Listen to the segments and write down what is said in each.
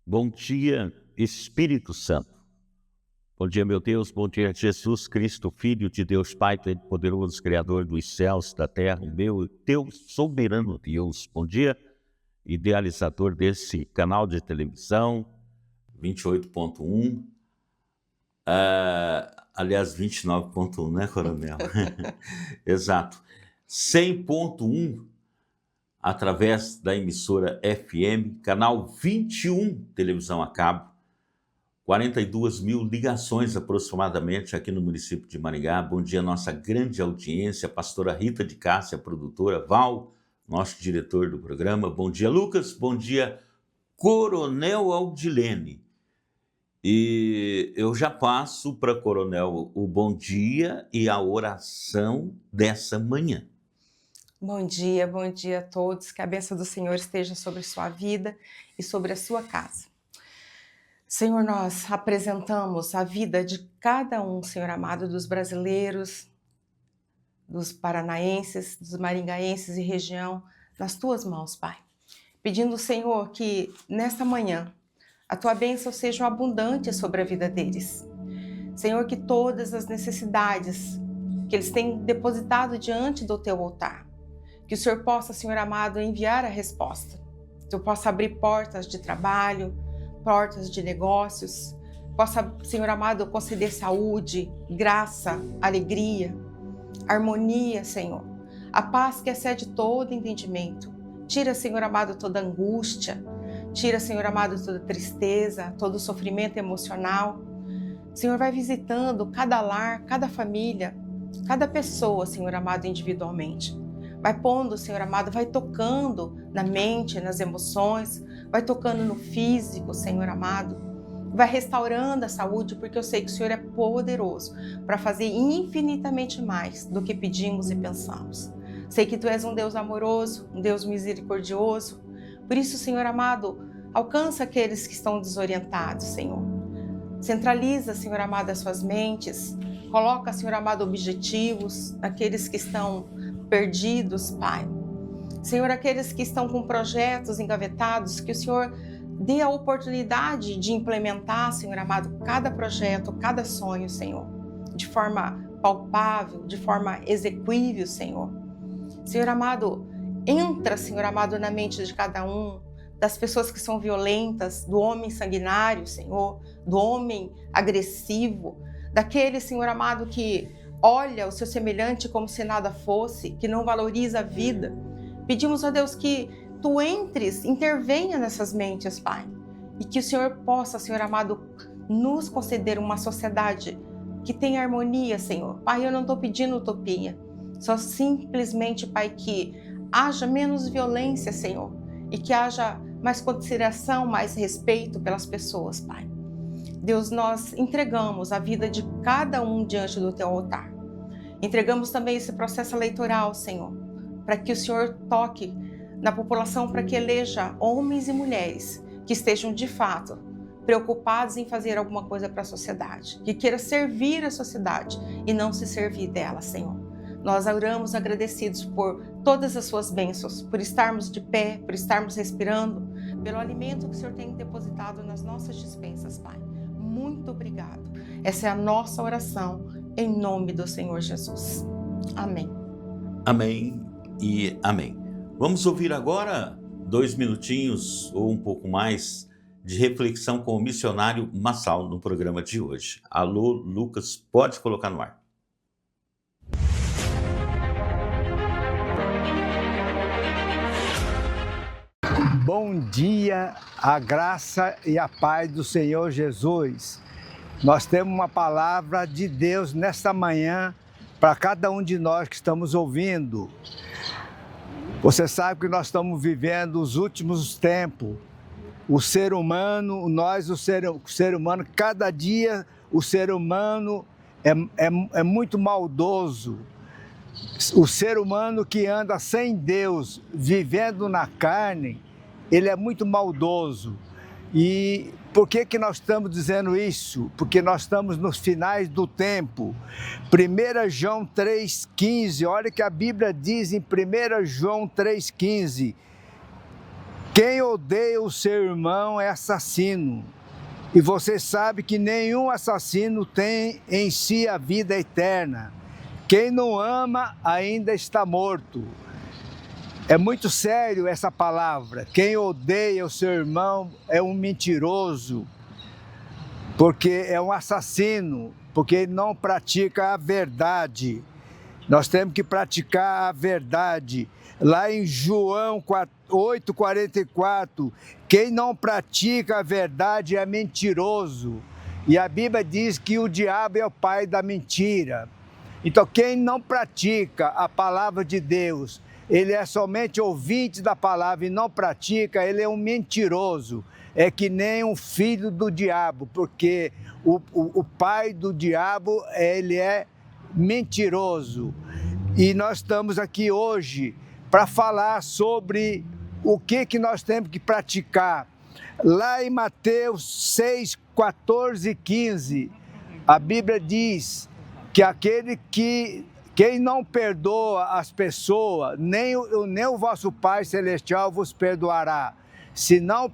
Bom dia, Espírito Santo. Bom dia, meu Deus. Bom dia, Jesus Cristo, Filho de Deus Pai, Todo-Poderoso, Criador dos céus, da terra, meu Deus, soberano Deus. Bom dia, idealizador desse canal de televisão, 28.1, aliás, 29.1, né, Coronel? Exato. 100.1, através da emissora FM, canal 21, televisão a cabo, 42 mil ligações aproximadamente aqui no município de Maringá. Bom dia, nossa grande audiência, a pastora Rita de Cássia, produtora, Val, nosso diretor do programa. Bom dia, Lucas. Bom dia, Coronel Aldilene. E eu já passo para Coronel o bom dia e a oração dessa manhã. Bom dia a todos, que a bênção do Senhor esteja sobre sua vida e sobre a sua casa. Senhor, nós apresentamos a vida de cada um, Senhor amado, dos brasileiros, dos paranaenses, dos maringaenses e região, nas tuas mãos, Pai. Pedindo, Senhor, que nesta manhã a tua bênção seja abundante sobre a vida deles. Senhor, que todas as necessidades que eles têm depositado diante do teu altar, que o Senhor possa, Senhor amado, enviar a resposta. Que tu possa abrir portas de trabalho, portas de negócios, possa, Senhor amado, conceder saúde, graça, alegria, harmonia, Senhor. A paz que excede todo entendimento. Tira, Senhor amado, toda angústia. Tira, Senhor amado, toda tristeza, todo sofrimento emocional. Senhor, vai visitando cada lar, cada família, cada pessoa, Senhor amado, individualmente. Vai pondo, Senhor amado, vai tocando na mente, nas emoções, vai tocando no físico, Senhor amado. Vai restaurando a saúde, porque eu sei que o Senhor é poderoso para fazer infinitamente mais do que pedimos e pensamos. Sei que Tu és um Deus amoroso, um Deus misericordioso. Por isso, Senhor amado, alcança aqueles que estão desorientados, Senhor. Centraliza, Senhor amado, as suas mentes. Coloca, Senhor amado, objetivos naqueles que estão perdidos, Pai. Senhor, aqueles que estão com projetos engavetados, que o Senhor dê a oportunidade de implementar, Senhor amado, cada projeto, cada sonho, Senhor, de forma palpável, de forma execuível, Senhor. Senhor amado, entra, Senhor amado, na mente de cada um, das pessoas que são violentas, do homem sanguinário, Senhor, do homem agressivo, daquele, Senhor amado, que olha o seu semelhante como se nada fosse, que não valoriza a vida. Pedimos a Deus que Tu entres, intervenha nessas mentes, Pai, e que o Senhor possa, Senhor amado, nos conceder uma sociedade que tenha harmonia, Senhor. Pai, eu não estou pedindo utopia, só simplesmente, Pai, que haja menos violência, Senhor, e que haja mais consideração, mais respeito pelas pessoas, Pai. Deus, nós entregamos a vida de cada um diante do Teu altar. Entregamos também esse processo eleitoral, Senhor, para que o Senhor toque na população, para que eleja homens e mulheres que estejam, de fato, preocupados em fazer alguma coisa para a sociedade, que queira servir a sociedade e não se servir dela, Senhor. Nós oramos agradecidos por todas as Suas bênçãos, por estarmos de pé, por estarmos respirando, pelo alimento que o Senhor tem depositado nas nossas despensas, Pai. Muito obrigado. Essa é a nossa oração, em nome do Senhor Jesus. Amém. Amém e amém. Vamos ouvir agora 2 minutinhos ou um pouco mais de reflexão com o missionário Massal no programa de hoje. Alô, Lucas, pode colocar no ar. Bom dia, a graça e a paz do Senhor Jesus. Nós temos uma palavra de Deus nesta manhã para cada um de nós que estamos ouvindo. Você sabe que nós estamos vivendo os últimos tempos. O ser humano, o ser humano, cada dia o ser humano é muito maldoso. O ser humano que anda sem Deus, vivendo na carne, ele é muito maldoso. E por que nós estamos dizendo isso? Porque nós estamos nos finais do tempo. 1 João 3,15, olha que a Bíblia diz em 1 João 3,15. Quem odeia o seu irmão é assassino. E você sabe que nenhum assassino tem em si a vida eterna. Quem não ama ainda está morto. É muito sério essa palavra. Quem odeia o seu irmão é um mentiroso, porque é um assassino, porque ele não pratica a verdade. Nós temos que praticar a verdade. Lá em João 8,44, quem não pratica a verdade é mentiroso. E a Bíblia diz que o diabo é o pai da mentira. Então, quem não pratica a palavra de Deus, ele é somente ouvinte da palavra e não pratica, ele é um mentiroso. É que nem um filho do diabo, porque o pai do diabo, ele é mentiroso. E nós estamos aqui hoje para falar sobre o que nós temos que praticar. Lá em Mateus 6, 14 e 15, a Bíblia diz que quem não perdoa as pessoas, nem o vosso Pai Celestial vos perdoará. Se não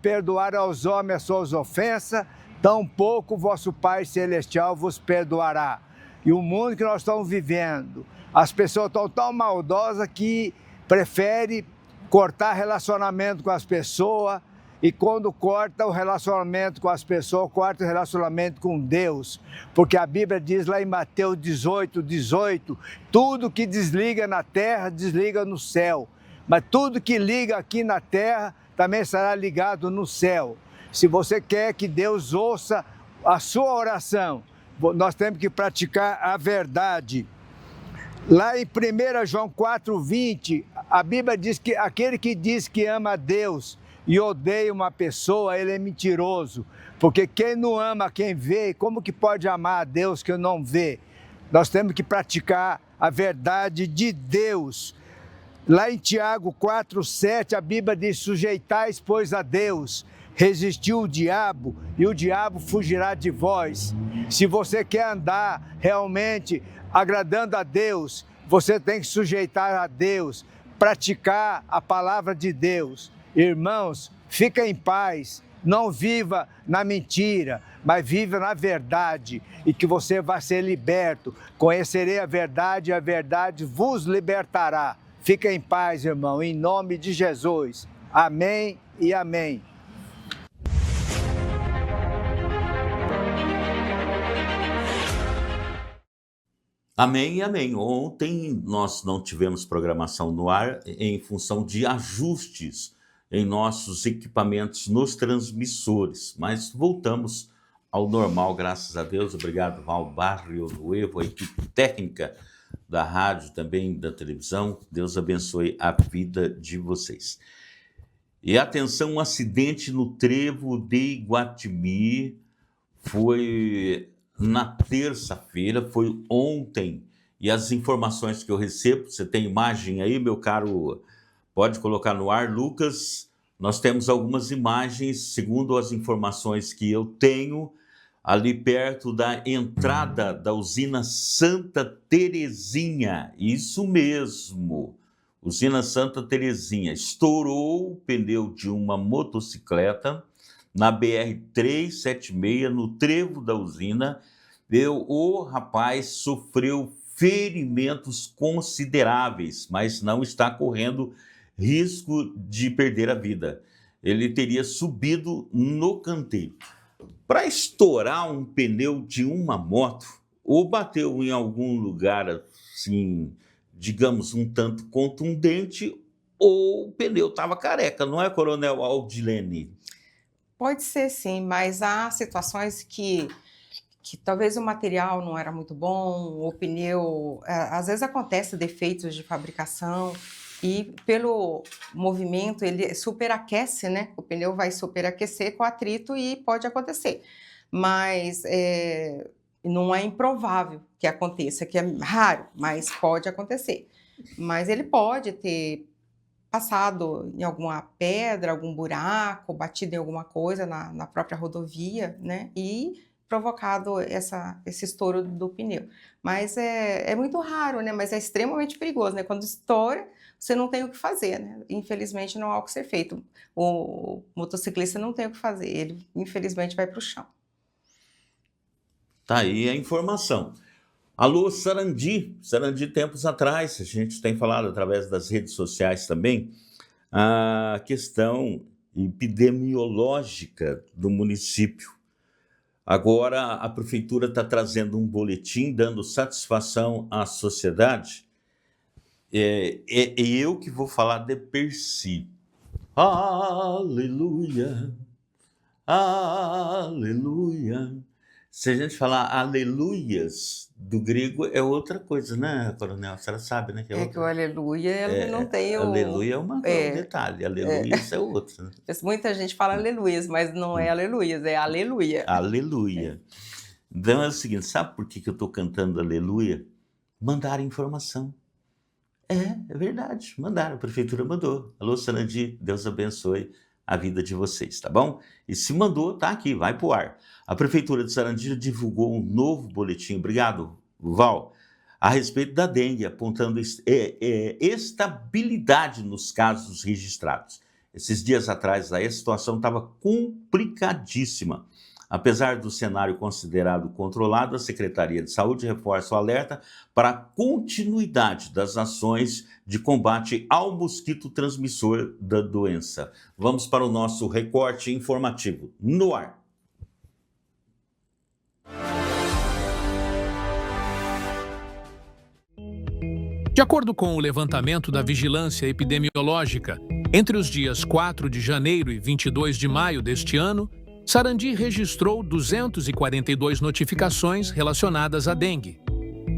perdoar aos homens as suas ofensas, tampouco o vosso Pai Celestial vos perdoará. E o mundo que nós estamos vivendo, as pessoas estão tão maldosas que preferem cortar relacionamento com as pessoas, e quando corta o relacionamento com as pessoas, corta o relacionamento com Deus. Porque a Bíblia diz lá em Mateus 18, 18, tudo que desliga na terra, desliga no céu. Mas tudo que liga aqui na terra, também será ligado no céu. Se você quer que Deus ouça a sua oração, nós temos que praticar a verdade. Lá em 1 João 4,20, a Bíblia diz que aquele que diz que ama a Deus e odeia uma pessoa, ele é mentiroso. Porque quem não ama quem vê, como que pode amar a Deus que não vê? Nós temos que praticar a verdade de Deus. Lá em Tiago 4,7, a Bíblia diz, sujeitais, pois, a Deus, resistiu o diabo e o diabo fugirá de vós. Se você quer andar realmente agradando a Deus, você tem que sujeitar a Deus, praticar a palavra de Deus. Irmãos, fica em paz, não viva na mentira, mas viva na verdade, e que você vai ser liberto. Conhecerei a verdade e a verdade vos libertará. Fica em paz, irmão, em nome de Jesus. Amém e amém. Amém e amém. Ontem nós não tivemos programação no ar em função de ajustes em nossos equipamentos nos transmissores, mas voltamos ao normal, graças a Deus. Obrigado ao Barrio Nuevo, a equipe técnica da rádio, também da televisão. Deus abençoe a vida de vocês. E atenção, um acidente no trevo de Iguatimi foi na terça-feira, foi ontem, e as informações que eu recebo, você tem imagem aí, meu caro, pode colocar no ar, Lucas, nós temos algumas imagens, segundo as informações que eu tenho, ali perto da entrada da usina Santa Terezinha, isso mesmo, usina Santa Terezinha, estourou o pneu de uma motocicleta na BR-376, no trevo da usina. O rapaz sofreu ferimentos consideráveis, mas não está correndo risco de perder a vida. Ele teria subido no canteiro. Para estourar um pneu de uma moto, ou bateu em algum lugar, assim, digamos, um tanto contundente, ou o pneu estava careca, não é, Coronel Aldilene? Pode ser sim, mas há situações que talvez o material não era muito bom, o pneu, às vezes acontece defeitos de fabricação e pelo movimento ele superaquece, né? O pneu vai superaquecer com atrito e pode acontecer, mas não é improvável que aconteça, que é raro, mas pode acontecer. Mas ele pode ter passado em alguma pedra, algum buraco, batido em alguma coisa na própria rodovia, né? E provocado esse estouro do pneu. Mas é muito raro, né? Mas é extremamente perigoso, né? Quando estoura, você não tem o que fazer, né? Infelizmente, não há o que ser feito. O motociclista não tem o que fazer, ele infelizmente vai para o chão. Tá aí a informação. Alô, Sarandi. Sarandi, tempos atrás, a gente tem falado através das redes sociais também, a questão epidemiológica do município. Agora, a prefeitura está trazendo um boletim dando satisfação à sociedade. É eu que vou falar de per si. Aleluia, aleluia. Se a gente falar aleluias do grego é outra coisa, né, Coronel? A senhora sabe, né? Que o aleluia ele não tem o... Aleluia é um detalhe, aleluias é outro. Né? Muita gente fala aleluias, mas não é aleluias, é aleluia. Aleluia. Então é o seguinte, sabe por que eu estou cantando aleluia? Mandaram informação. É verdade, mandaram, a prefeitura mandou. Alô, Sarandi, Deus abençoe a vida de vocês, tá bom? E se mandou, tá aqui, vai pro ar. A prefeitura de Sarandi divulgou um novo boletim, obrigado, Val, a respeito da dengue, apontando estabilidade nos casos registrados. Esses dias atrás, a situação estava complicadíssima. Apesar do cenário considerado controlado, a Secretaria de Saúde reforça o alerta para a continuidade das ações de combate ao mosquito transmissor da doença. Vamos para o nosso recorte informativo no ar. De acordo com o levantamento da Vigilância Epidemiológica, entre os dias 4 de janeiro e 22 de maio deste ano, Sarandi registrou 242 notificações relacionadas à dengue.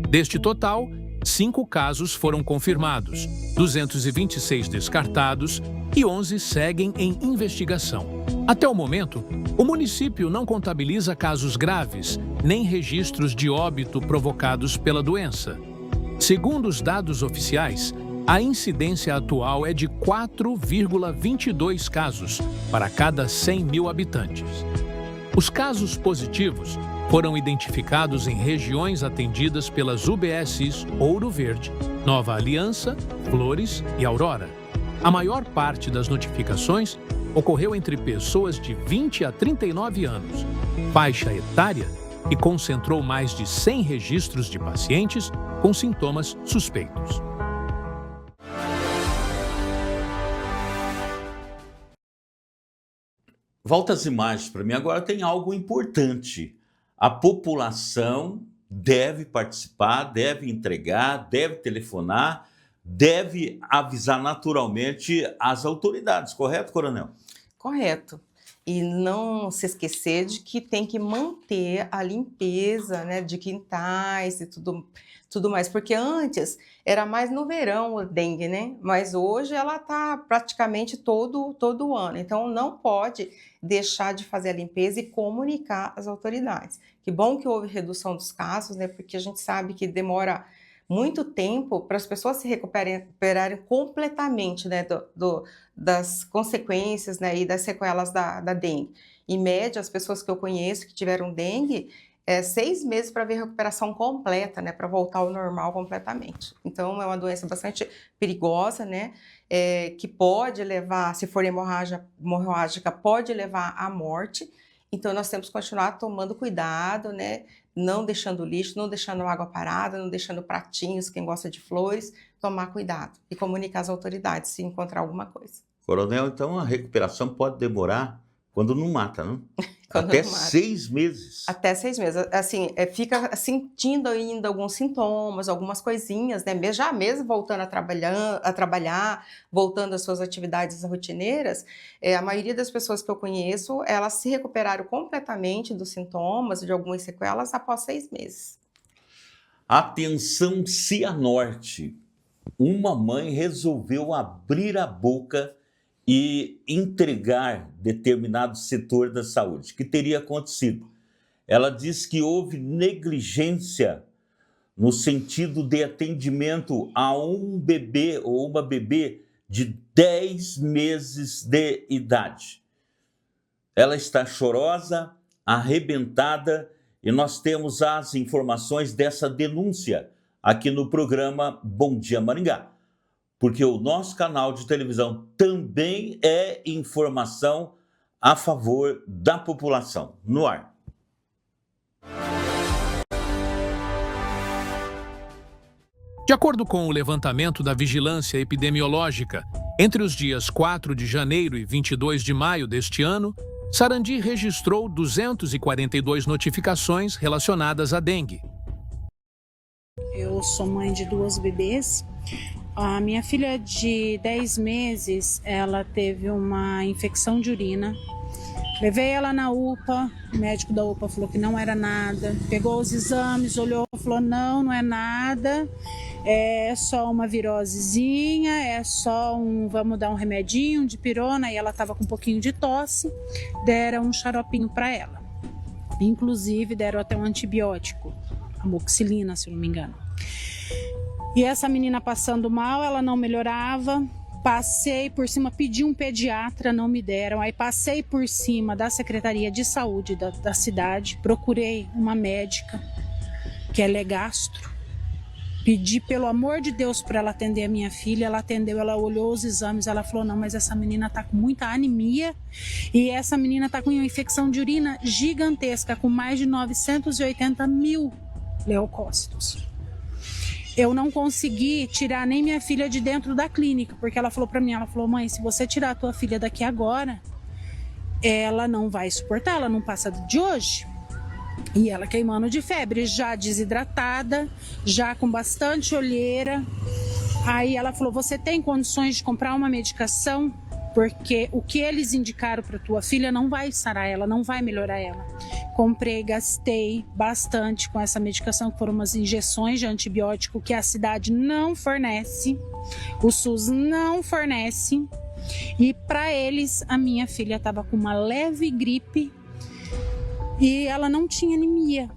Deste total, 5 casos foram confirmados, 226 descartados e 11 seguem em investigação. Até o momento, o município não contabiliza casos graves, nem registros de óbito provocados pela doença. Segundo os dados oficiais, a incidência atual é de 4,22 casos para cada 100 mil habitantes. Os casos positivos foram identificados em regiões atendidas pelas UBSs Ouro Verde, Nova Aliança, Flores e Aurora. A maior parte das notificações ocorreu entre pessoas de 20 a 39 anos, faixa etária, e concentrou mais de 100 registros de pacientes com sintomas suspeitos. Volta as imagens para mim. Agora tem algo importante. A população deve participar, deve entregar, deve telefonar, deve avisar naturalmente as autoridades, correto, Coronel? Correto. E não se esquecer de que tem que manter a limpeza, né, de quintais e tudo mais, porque antes era mais no verão o dengue, né? Mas hoje ela está praticamente todo o ano. Então não pode deixar de fazer a limpeza e comunicar às autoridades. Que bom que houve redução dos casos, né? Porque a gente sabe que demora muito tempo para as pessoas se recuperarem completamente, né, das consequências, né, e das sequelas da dengue. Em média, as pessoas que eu conheço que tiveram dengue, 6 meses para ver a recuperação completa, né, para voltar ao normal completamente. Então, é uma doença bastante perigosa, né, que pode levar, se for hemorrágica, pode levar à morte. Então, nós temos que continuar tomando cuidado, né, não deixando lixo, não deixando água parada, não deixando pratinhos, quem gosta de flores, tomar cuidado e comunicar às autoridades se encontrar alguma coisa. Coronel, então a recuperação pode demorar quando não mata, não? Quando Até não mata. 6 meses. Até 6 meses. Assim, fica sentindo ainda alguns sintomas, algumas coisinhas, né? Já mesmo voltando a trabalhar, voltando às suas atividades rotineiras, a maioria das pessoas que eu conheço, elas se recuperaram completamente dos sintomas, de algumas sequelas, após 6 meses. Atenção, Cianorte. Uma mãe resolveu abrir a boca e entregar determinado setor da saúde. O que teria acontecido? Ela diz que houve negligência no sentido de atendimento a um bebê ou uma bebê de 10 meses de idade. Ela está chorosa, arrebentada e nós temos as informações dessa denúncia aqui no programa Bom Dia Maringá, porque o nosso canal de televisão também é informação a favor da população. No ar. De acordo com o levantamento da Vigilância Epidemiológica, entre os dias 4 de janeiro e 22 de maio deste ano, Sarandi registrou 242 notificações relacionadas à dengue. Eu sou mãe de 2 bebês. A minha filha de 10 meses, ela teve uma infecção de urina. Levei ela na UPA, o médico da UPA falou que não era nada. Pegou os exames, olhou, falou não é nada. É só uma virosezinha, é só vamos dar um remedinho, um dipirona, e ela estava com um pouquinho de tosse, deram um xaropinho para ela. Inclusive deram até um antibiótico, amoxicilina, se eu não me engano. E essa menina passando mal, ela não melhorava, passei por cima, pedi um pediatra, não me deram, aí passei por cima da Secretaria de Saúde da cidade, procurei uma médica, que ela é gastro, pedi pelo amor de Deus para ela atender a minha filha, ela atendeu, ela olhou os exames, ela falou, não, mas essa menina tá com muita anemia e essa menina tá com uma infecção de urina gigantesca, com mais de 980 mil leucócitos. Eu não consegui tirar nem minha filha de dentro da clínica, porque ela falou para mim, ela falou, mãe, se você tirar a tua filha daqui agora, ela não vai suportar, ela não passa de hoje. E ela queimando de febre, já desidratada, já com bastante olheira. Aí ela falou, você tem condições de comprar uma medicação? Porque o que eles indicaram para tua filha não vai sarar ela, não vai melhorar ela. Comprei, gastei bastante com essa medicação, que foram umas injeções de antibiótico que a cidade não fornece, o SUS não fornece. E para eles, a minha filha estava com uma leve gripe, e ela não tinha anemia,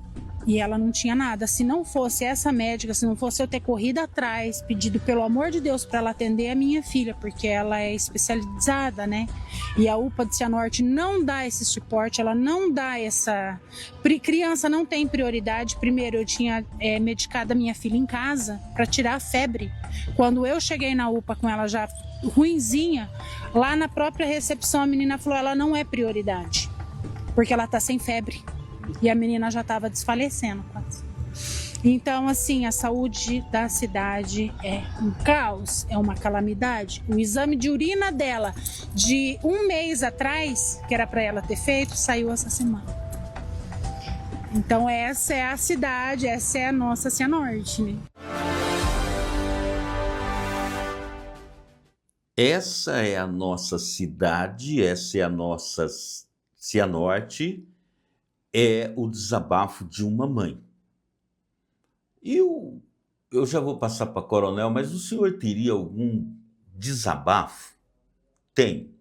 e ela não tinha nada. Se não fosse essa médica, se não fosse eu ter corrido atrás, pedido pelo amor de Deus para ela atender a minha filha, porque ela é especializada, né? E a UPA de Cianorte não dá esse suporte, ela não dá essa... Criança não tem prioridade. Primeiro, eu tinha medicado a minha filha em casa para tirar a febre. Quando eu cheguei na UPA com ela já ruinzinha, lá na própria recepção a menina falou, ela não é prioridade, porque ela tá sem febre. E a menina já estava desfalecendo quase. Então, assim, a saúde da cidade é um caos, é uma calamidade. O exame de urina dela, de 1 mês atrás, que era para ela ter feito, saiu essa semana. Então, essa é a cidade, essa é a nossa Cianorte, né? Essa é a nossa cidade, essa é a nossa Cianorte, é o desabafo de uma mãe. Eu já vou passar para Coronel, mas o senhor teria algum desabafo? Tem.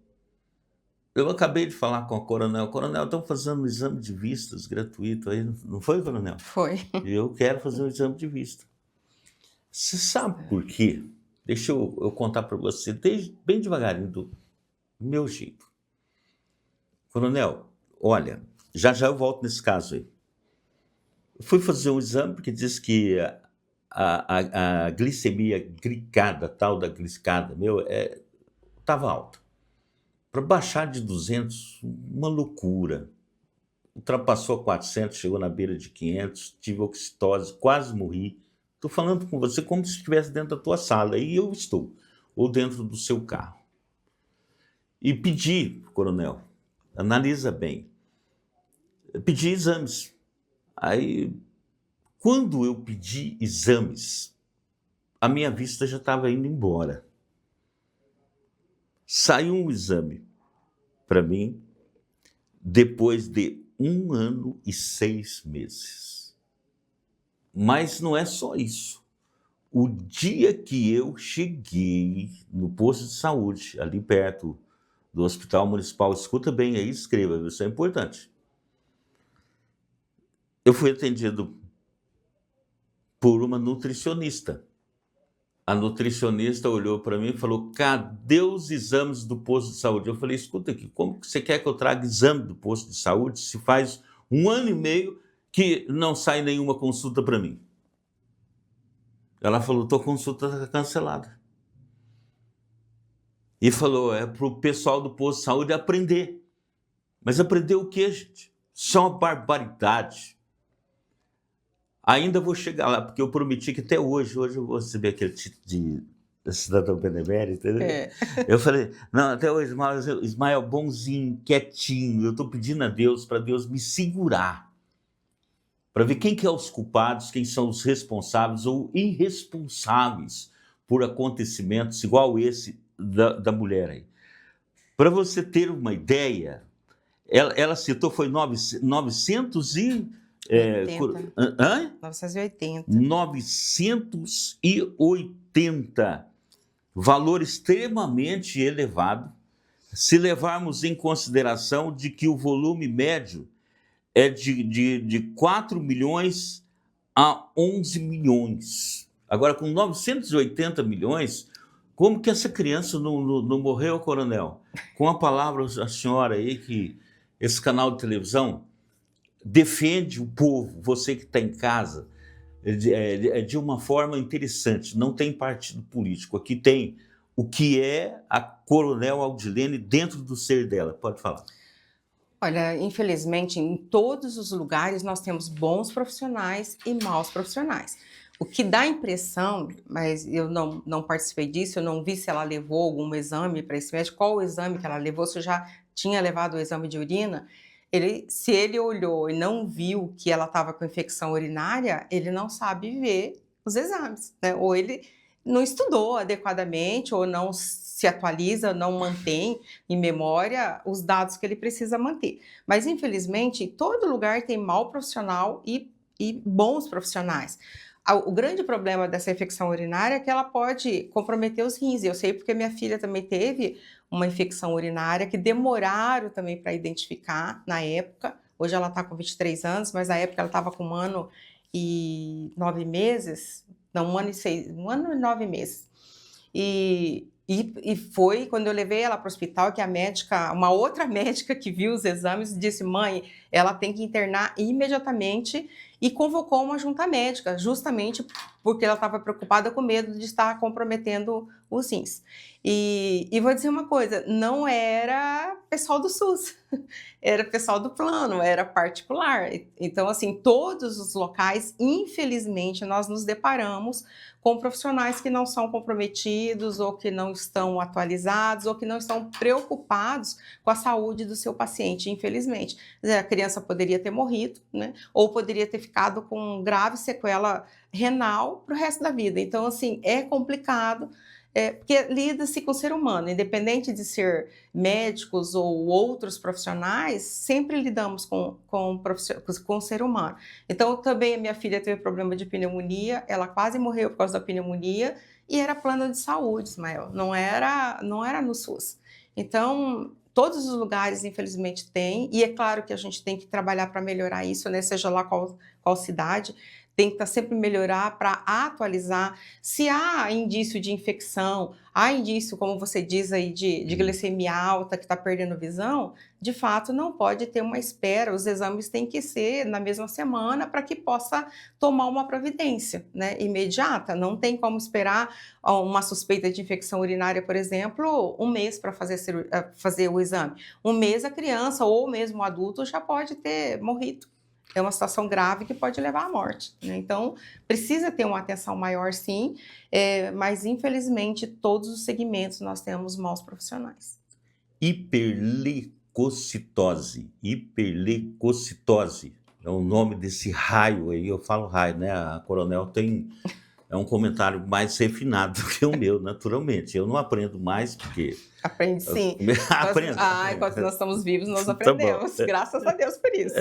Eu acabei de falar com a Coronel. Coronel, estão fazendo um exame de vistas gratuito aí, não foi, Coronel? Foi. Eu quero fazer um exame de vista. Você sabe por quê? Deixa eu contar para você, bem devagarinho, do meu jeito. Coronel, olha, já eu volto nesse caso aí. Eu fui fazer um exame porque diz que a glicemia glicada, tal da glicada, estava alta. Para baixar de 200, uma loucura. Ultrapassou 400, chegou na beira de 500, tive oxitose, quase morri. Estou falando com você como se estivesse dentro da tua sala, e eu estou, ou dentro do seu carro. E pedi, Coronel, analisa bem, pedi exames. Aí, quando eu pedi exames, a minha vista já estava indo embora. Saiu um exame para mim depois de 1 ano e 6 meses. Mas não é só isso. O dia que eu cheguei no posto de saúde, ali perto do Hospital Municipal, escuta bem aí, escreva, isso é importante. Eu fui atendido por uma nutricionista. A nutricionista olhou para mim e falou, cadê os exames do posto de saúde? Eu falei, escuta aqui, como que você quer que eu traga exame do posto de saúde se faz 1 ano e meio que não sai nenhuma consulta para mim? Ela falou, tua consulta está cancelada. E falou, é para o pessoal do posto de saúde aprender. Mas aprender o quê, gente? Isso é uma barbaridade. Ainda vou chegar lá, porque eu prometi que até hoje eu vou receber aquele título de cidadão benemérito, entendeu? Eu falei, não, até hoje, Ismael, bonzinho, quietinho, eu estou pedindo a Deus para Deus me segurar, para ver quem que é os culpados, quem são os responsáveis ou irresponsáveis por acontecimentos igual esse da mulher aí. Para você ter uma ideia, ela citou, foi 900 e... 980. 980. Valor extremamente elevado, se levarmos em consideração de que o volume médio é de 4 milhões a 11 milhões. Agora, com 980 milhões, como que essa criança não morreu, coronel? Com a palavra a senhora aí, que esse canal de televisão defende o povo, você que está em casa, de uma forma interessante. Não tem partido político. Aqui tem o que é a Coronel Aldilene dentro do ser dela. Pode falar. Olha, infelizmente, em todos os lugares nós temos bons profissionais e maus profissionais. O que dá a impressão, mas eu não participei disso, eu não vi se ela levou algum exame para esse médico, qual o exame que ela levou, se eu já tinha levado o exame de urina. Se ele olhou e não viu que ela estava com infecção urinária, ele não sabe ver os exames, né? Ou ele não estudou adequadamente, ou não se atualiza, não mantém em memória os dados que ele precisa manter. Mas, infelizmente, em todo lugar tem mau profissional e bons profissionais. O grande problema dessa infecção urinária é que ela pode comprometer os rins. Eu sei porque minha filha também teve uma infecção urinária que demoraram também para identificar na época. Hoje ela está com 23 anos, mas na época ela estava com 1 ano e 9 meses. Não, 1 ano e 9 meses. E foi quando eu levei ela para o hospital que a médica, uma outra médica que viu os exames, disse, mãe, ela tem que internar imediatamente, e convocou uma junta médica, justamente porque ela estava preocupada com medo de estar comprometendo os rins. E vou dizer uma coisa, não era pessoal do SUS, era pessoal do plano, era particular. Então, assim, todos os locais, infelizmente, nós nos deparamos com profissionais que não são comprometidos, ou que não estão atualizados, ou que não estão preocupados com a saúde do seu paciente, infelizmente. A criança poderia ter morrido, né? Ou poderia ter ficado com grave sequela renal para o resto da vida. Então, assim, é complicado, porque lida-se com o ser humano, independente de ser médicos ou outros profissionais, sempre lidamos com o ser humano. Então, também a minha filha teve problema de pneumonia, ela quase morreu por causa da pneumonia, e era plano de saúde, Ismael, não era no SUS. Então, todos os lugares, infelizmente, tem, e é claro que a gente tem que trabalhar para melhorar isso, né? Seja lá qual cidade, tem que estar sempre melhorar para atualizar. Se há indício de infecção, há indício, como você diz aí, de glicemia alta, que está perdendo visão, de fato não pode ter uma espera, os exames têm que ser na mesma semana para que possa tomar uma providência, né, imediata. Não tem como esperar uma suspeita de infecção urinária, por exemplo, 1 mês para fazer o exame. 1 mês a criança ou mesmo o adulto já pode ter morrido. É uma situação grave que pode levar à morte, né? Então, precisa ter uma atenção maior, sim, mas, infelizmente, todos os segmentos nós temos maus profissionais. Hiperleucocitose. Hiperleucocitose é o nome desse raio aí. Eu falo raio, né? A Coronel é um comentário mais refinado do que o meu, naturalmente. Eu não aprendo mais porque... Aprende sim. Aprendo. Enquanto nós estamos vivos, nós aprendemos. Tá, graças a Deus por isso.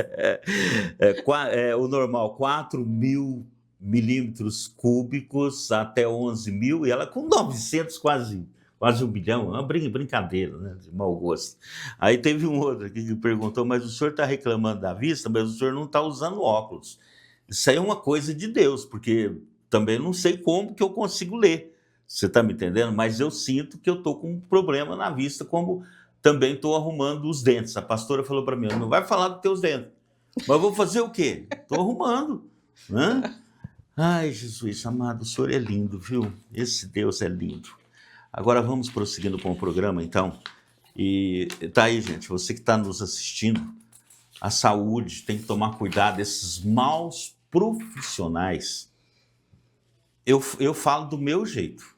O normal, 4.000 milímetros cúbicos até 11.000, e ela com 900, quase 1 bilhão. É uma brincadeira, né, de mau gosto. Aí teve um outro aqui que perguntou, mas o senhor está reclamando da vista, mas o senhor não está usando óculos. Isso aí é uma coisa de Deus, porque também não sei como que eu consigo ler. Você está me entendendo? Mas eu sinto que eu estou com um problema na vista, como também estou arrumando os dentes. A pastora falou para mim, não vai falar dos teus dentes. Mas vou fazer o quê? Estou arrumando. Né? Ai, Jesus amado, o Senhor é lindo, viu? Esse Deus é lindo. Agora vamos prosseguindo com o programa, então. E tá aí, gente, você que está nos assistindo, a saúde tem que tomar cuidado desses maus profissionais. Eu falo do meu jeito.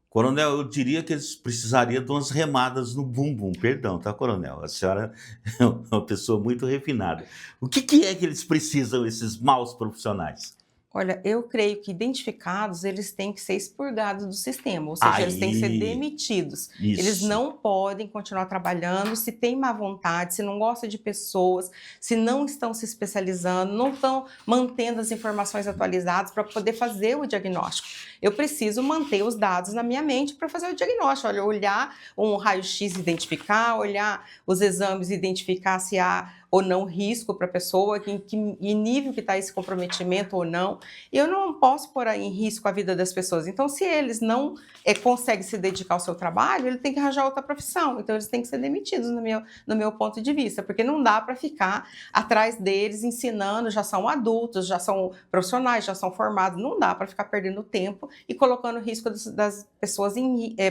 Coronel, eu diria que eles precisariam de umas remadas no bumbum. Perdão, tá, coronel? A senhora é uma pessoa muito refinada. O que é que eles precisam, esses maus profissionais? Olha, eu creio que identificados, eles têm que ser expurgados do sistema, ou seja, eles têm que ser demitidos. Isso. Eles não podem continuar trabalhando se tem má vontade, se não gosta de pessoas, se não estão se especializando, não estão mantendo as informações atualizadas para poder fazer o diagnóstico. Eu preciso manter os dados na minha mente para fazer o diagnóstico. Olha, olhar um raio-x, identificar, olhar os exames, identificar se há ou não risco para a pessoa, em nível que está esse comprometimento ou não. Eu não posso pôr em risco a vida das pessoas. Então, se eles não conseguem se dedicar ao seu trabalho, ele tem que arranjar outra profissão. Então, eles têm que ser demitidos, no meu ponto de vista, porque não dá para ficar atrás deles ensinando, já são adultos, já são profissionais, já são formados, não dá para ficar perdendo tempo e colocando o risco das pessoas,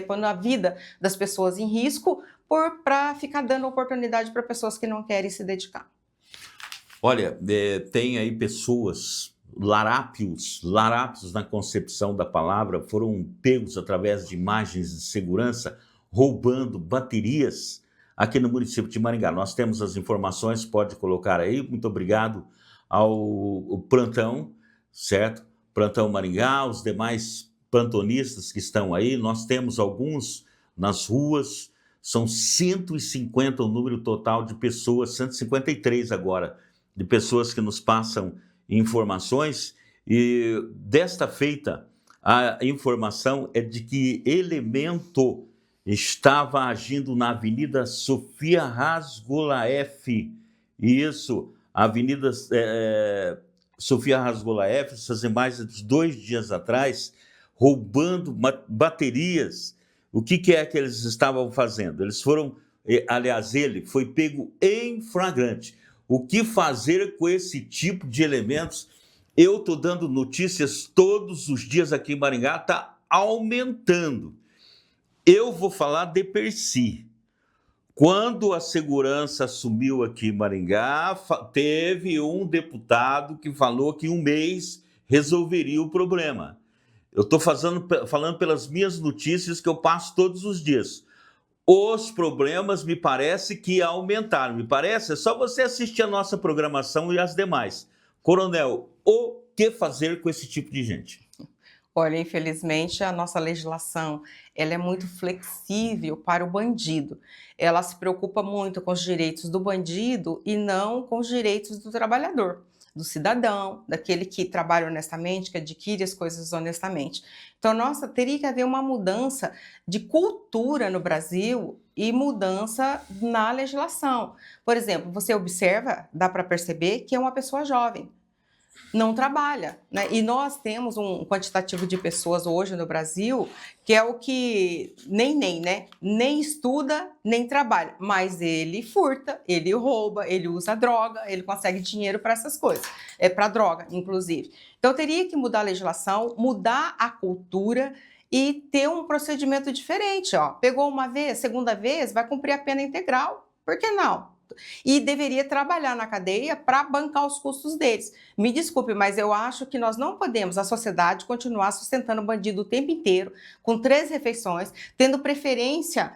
pondo a vida das pessoas em risco, para ficar dando oportunidade para pessoas que não querem se dedicar. Olha, tem aí pessoas, larápios na concepção da palavra, foram pegos através de imagens de segurança, roubando baterias aqui no município de Maringá. Nós temos as informações, pode colocar aí. Muito obrigado ao plantão, certo? Plantão Maringá, os demais plantonistas que estão aí. Nós temos alguns nas ruas. São 150 o número total de pessoas, 153 agora, de pessoas que nos passam informações. E desta feita, a informação é de que elemento estava agindo na Avenida Sofia Razgolaef. Isso, a Avenida Sofia Razgolaef, essas imagens de 2 dias atrás, roubando baterias. O que é que eles estavam fazendo? Eles foram, aliás, ele foi pego em flagrante. O que fazer com esse tipo de elementos? Eu estou dando notícias todos os dias aqui em Maringá, está aumentando. Eu vou falar de per si. Quando a segurança assumiu aqui em Maringá, teve um deputado que falou que 1 mês resolveria o problema. Eu estou falando pelas minhas notícias que eu passo todos os dias. Os problemas me parece que aumentaram. Me parece, é só você assistir a nossa programação e as demais. Coronel, o que fazer com esse tipo de gente? Olha, infelizmente, a nossa legislação ela é muito flexível para o bandido. Ela se preocupa muito com os direitos do bandido e não com os direitos do trabalhador, do cidadão, daquele que trabalha honestamente, que adquire as coisas honestamente. Então, nossa, teria que haver uma mudança de cultura no Brasil e mudança na legislação. Por exemplo, você observa, dá para perceber que é uma pessoa jovem, não trabalha, né? E nós temos um quantitativo de pessoas hoje no Brasil que é o que né? Nem estuda, nem trabalha, mas ele furta, ele rouba, ele usa droga, ele consegue dinheiro para essas coisas, para droga, inclusive. Então, teria que mudar a legislação, mudar a cultura e ter um procedimento diferente, ó. Pegou uma vez, segunda vez, vai cumprir a pena integral. Por que não? E deveria trabalhar na cadeia para bancar os custos deles. Me desculpe, mas eu acho que nós não podemos, a sociedade, continuar sustentando o bandido o tempo inteiro, com 3 refeições, tendo preferência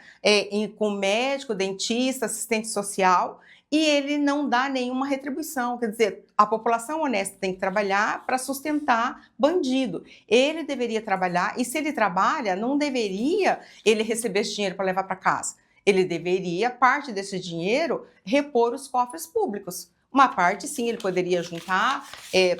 com médico, dentista, assistente social, e ele não dá nenhuma retribuição. Quer dizer, a população honesta tem que trabalhar para sustentar bandido. Ele deveria trabalhar, e se ele trabalha, não deveria ele receber esse dinheiro para levar para casa. Ele deveria, parte desse dinheiro, repor os cofres públicos. Uma parte, sim, ele poderia juntar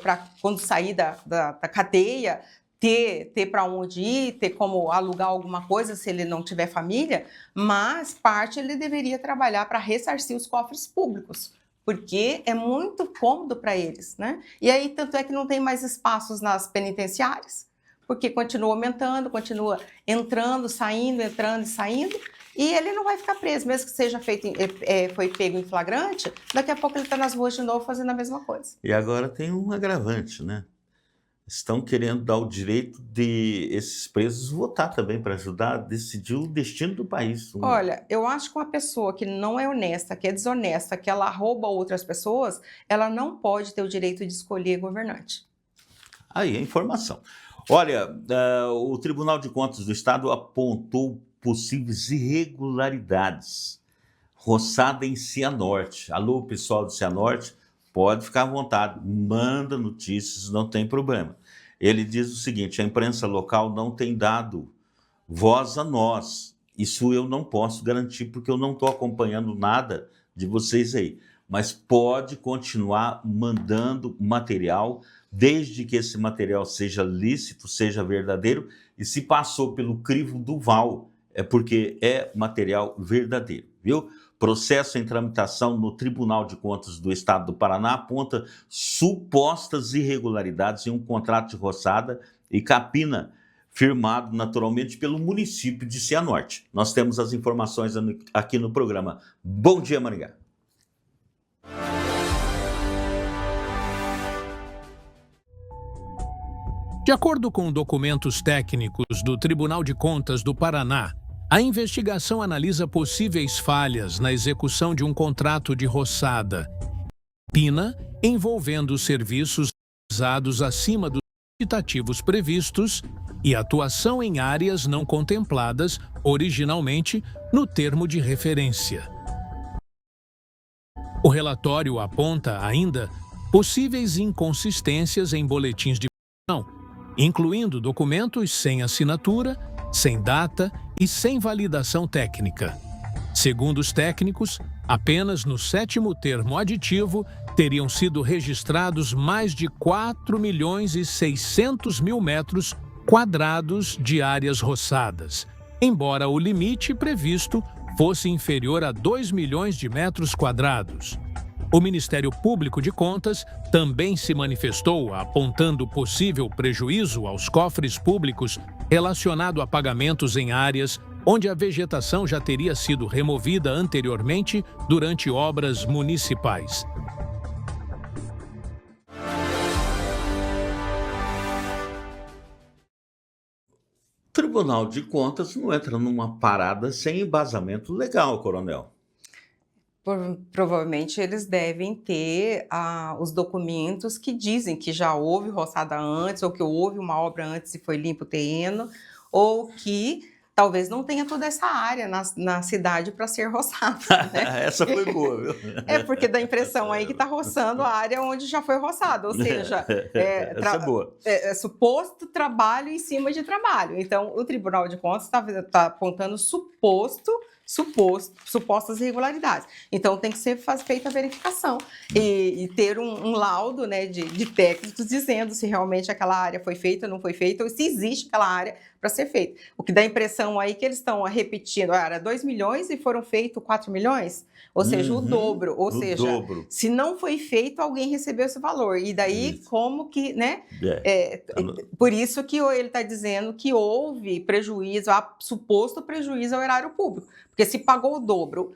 para, quando sair da cadeia, ter para onde ir, ter como alugar alguma coisa se ele não tiver família, mas parte ele deveria trabalhar para ressarcir os cofres públicos, porque é muito cômodo para eles, né? E aí, tanto é que não tem mais espaços nas penitenciárias, porque continua aumentando, continua entrando, saindo, entrando e saindo, E ele não vai ficar preso, mesmo que seja feito, foi pego em flagrante, daqui a pouco ele está nas ruas de novo fazendo a mesma coisa. E agora tem um agravante, né? Estão querendo dar o direito de esses presos votar também para ajudar a decidir o destino do país. Olha, eu acho que uma pessoa que não é honesta, que é desonesta, que ela rouba outras pessoas, ela não pode ter o direito de escolher governante. Aí, a informação. Olha, o Tribunal de Contas do Estado apontou possíveis irregularidades. Roçada em Cianorte. Alô, pessoal do Cianorte, pode ficar à vontade, manda notícias, não tem problema. Ele diz o seguinte: a imprensa local não tem dado voz a nós. Isso eu não posso garantir, porque eu não estou acompanhando nada de vocês aí. Mas pode continuar mandando material, desde que esse material seja lícito, seja verdadeiro, e se passou pelo crivo do VAL, é porque é material verdadeiro, viu? Processo em tramitação no Tribunal de Contas do Estado do Paraná aponta supostas irregularidades em um contrato de roçada e capina firmado naturalmente pelo município de Cianorte. Nós temos as informações aqui no programa. Bom dia, Maringá. De acordo com documentos técnicos do Tribunal de Contas do Paraná, a investigação analisa possíveis falhas na execução de um contrato de roçada capina envolvendo serviços realizados acima dos licitativos previstos e atuação em áreas não contempladas originalmente no termo de referência. O relatório aponta ainda possíveis inconsistências em boletins de produção, incluindo documentos sem assinatura, sem data e sem validação técnica. Segundo os técnicos, apenas no 7º termo aditivo teriam sido registrados mais de 4.600.000 metros quadrados de áreas roçadas, embora o limite previsto fosse inferior a 2 milhões de metros quadrados. O Ministério Público de Contas também se manifestou apontando possível prejuízo aos cofres públicos relacionado a pagamentos em áreas onde a vegetação já teria sido removida anteriormente durante obras municipais. O Tribunal de Contas não entra numa parada sem embasamento legal, coronel. Provavelmente eles devem ter os documentos que dizem que já houve roçada antes, ou que houve uma obra antes e foi limpo o terreno, ou que talvez não tenha toda essa área na cidade para ser roçada. Né? Essa foi boa, viu? É porque dá a impressão aí que está roçando a área onde já foi roçado, ou seja, essa é boa. É suposto trabalho em cima de trabalho. Então, o Tribunal de Contas está apontando supostas irregularidades. Então, tem que ser feita a verificação e ter um laudo, né, de técnicos dizendo se realmente aquela área foi feita ou não foi feita, ou se existe aquela área para ser feita. O que dá a impressão aí que eles estão repetindo, era 2 milhões e foram feitos 4 milhões, ou seja, o dobro. Ou seja, dobro. Se não foi feito, alguém recebeu esse valor. E daí, como que, né? Por isso que ele está dizendo que houve prejuízo, suposto prejuízo ao erário público. Porque se pagou o dobro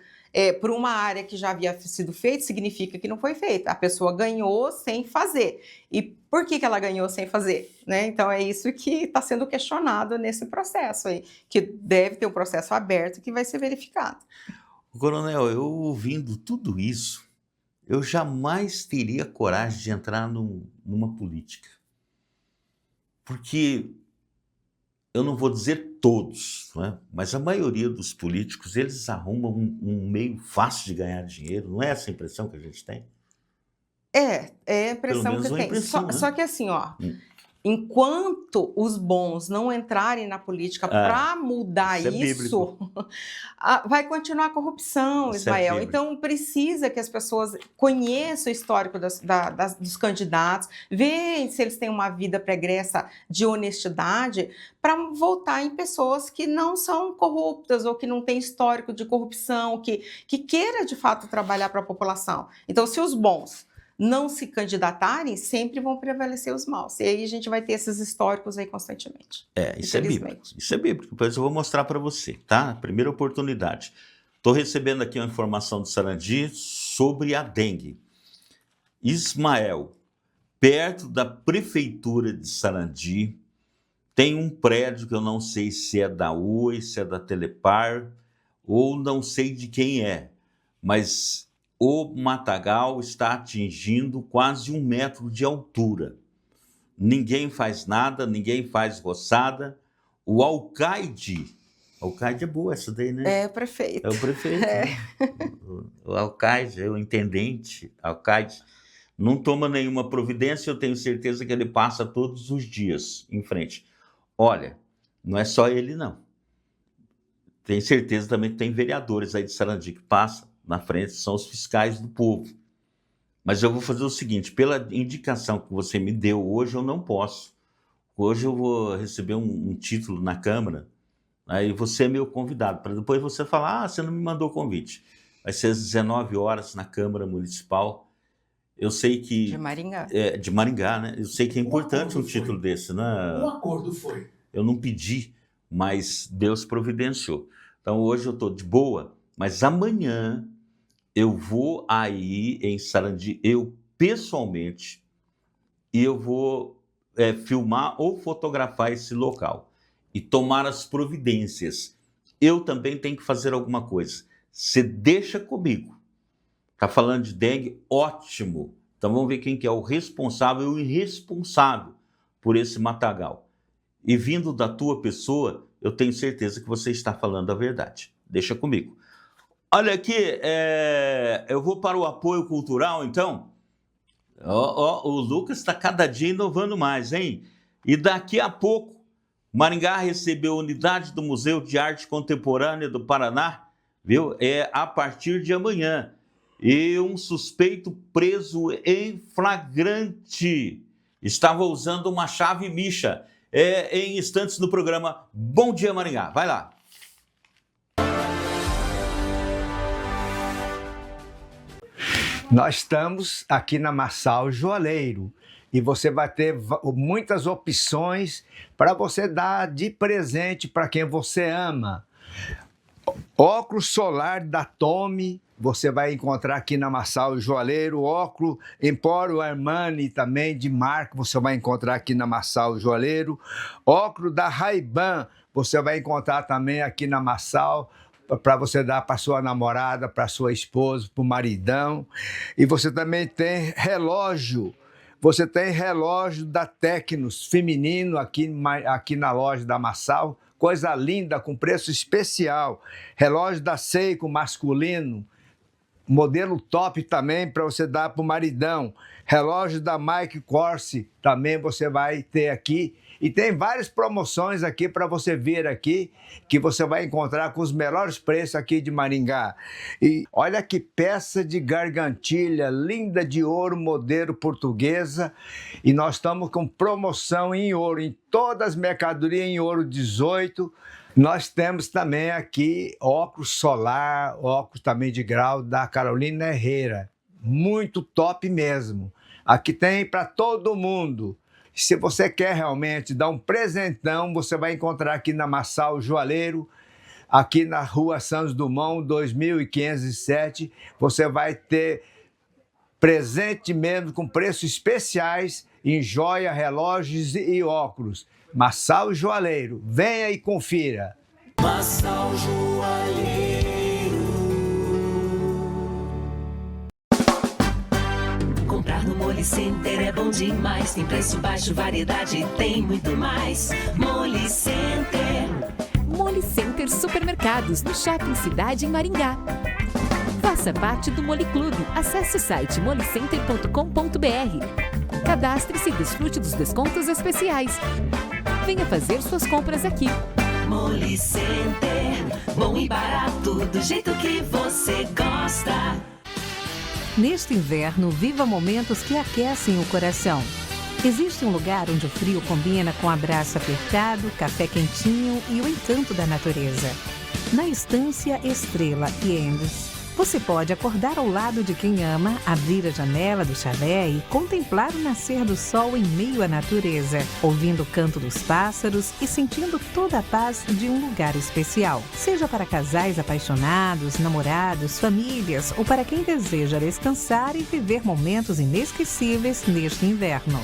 por uma área que já havia sido feita, significa que não foi feita. A pessoa ganhou sem fazer. E por que ela ganhou sem fazer? Né? Então, é isso que está sendo questionado nesse processo aí, que deve ter um processo aberto que vai ser verificado. Coronel, eu ouvindo tudo isso, eu jamais teria coragem de entrar numa política. Porque eu não vou dizer todos, não é? Mas a maioria dos políticos, eles arrumam um meio fácil de ganhar dinheiro. Não é essa a impressão que a gente tem? É a impressão que tem. Só que assim, ó, enquanto os bons não entrarem na política para mudar isso vai continuar a corrupção, Ismael. Então, precisa que as pessoas conheçam o histórico dos candidatos, vejam se eles têm uma vida pregressa de honestidade, para votar em pessoas que não são corruptas ou que não têm histórico de corrupção, que queira, de fato, trabalhar para a população. Então, se os bons não se candidatarem, sempre vão prevalecer os maus. E aí a gente vai ter esses históricos aí constantemente. Isso é bíblico. Isso é bíblico. Depois eu vou mostrar para você, tá? Primeira oportunidade. Estou recebendo aqui uma informação do Sarandi sobre a dengue. Ismael, perto da prefeitura de Sarandi, tem um prédio que eu não sei se é da Oi, se é da Telepar, ou não sei de quem é, mas o matagal está atingindo quase 1 metro de altura. Ninguém faz nada, ninguém faz roçada. O alcaide é boa essa daí, né? É o prefeito. É o prefeito. Né? O alcaide, o intendente, alcaide, não toma nenhuma providência, eu tenho certeza que ele passa todos os dias em frente. Olha, não é só ele, não. Tenho certeza também que tem vereadores aí de Sarandi que passam na frente, são os fiscais do povo. Mas eu vou fazer o seguinte, pela indicação que você me deu hoje, eu não posso. Hoje eu vou receber um título na Câmara, aí você é meu convidado, para depois você falar, você não me mandou convite. Vai ser às 19 horas na Câmara Municipal. Eu sei que... De Maringá. De Maringá, né? Eu sei que é importante um título desse, né? O acordo foi. Eu não pedi, mas Deus providenciou. Então hoje eu estou de boa, mas amanhã eu vou aí em Sarandi, eu pessoalmente, e eu vou filmar ou fotografar esse local e tomar as providências. Eu também tenho que fazer alguma coisa. Você deixa comigo. Está falando de dengue? Ótimo. Então vamos ver quem que é o responsável e o irresponsável por esse matagal. E vindo da tua pessoa, eu tenho certeza que você está falando a verdade. Deixa comigo. Olha aqui, eu vou para o apoio cultural, então. O Lucas está cada dia inovando mais, hein? E daqui a pouco, Maringá recebeu a unidade do Museu de Arte Contemporânea do Paraná, viu? A partir de amanhã. E um suspeito preso em flagrante estava usando uma chave micha. Em instantes no programa Bom Dia Maringá. Vai lá. Nós estamos aqui na Marçal Joalheiro e você vai ter muitas opções para você dar de presente para quem você ama. Óculos solar da Tommy, você vai encontrar aqui na Marçal Joalheiro. Óculos Empório Armani também de marca, você vai encontrar aqui na Marçal Joalheiro. Óculos da Ray-Ban, você vai encontrar também aqui na Marçal, para você dar para sua namorada, para sua esposa, para o maridão. E você também tem relógio. Você tem relógio da Tecnos feminino aqui na loja da Marçal. Coisa linda, com preço especial. Relógio da Seiko masculino, modelo top também para você dar para o maridão. Relógio da Mike Corsi também você vai ter aqui. E tem várias promoções aqui para você vir aqui, que você vai encontrar com os melhores preços aqui de Maringá. E olha que peça de gargantilha, linda de ouro, modelo portuguesa. E nós estamos com promoção em ouro, em todas as mercadorias em ouro 18. Nós temos também aqui óculos solar, óculos também de grau da Carolina Herrera. Muito top mesmo. Aqui tem para todo mundo. Se você quer realmente dar um presentão, você vai encontrar aqui na Marçal Joalheiro, aqui na Rua Santos Dumont, 2507. Você vai ter presente mesmo com preços especiais em joia, relógios e óculos. Marçal Joalheiro, venha e confira. Marçal Joalheiro. Comprar no Moli Center é bom demais. Tem preço baixo, variedade, tem muito mais. Moli Center. Moli Center Supermercados, no Shopping Cidade em Maringá. Faça parte do Moli Clube. Acesse o site molicenter.com.br. Cadastre-se e desfrute dos descontos especiais. Venha fazer suas compras aqui. Moli Center. Bom e barato, do jeito que você gosta. Neste inverno, viva momentos que aquecem o coração. Existe um lugar onde o frio combina com abraço apertado, café quentinho e o encanto da natureza. Na Estância Estrela Andes. Você pode acordar ao lado de quem ama, abrir a janela do chalé e contemplar o nascer do sol em meio à natureza, ouvindo o canto dos pássaros e sentindo toda a paz de um lugar especial. Seja para casais apaixonados, namorados, famílias ou para quem deseja descansar e viver momentos inesquecíveis neste inverno.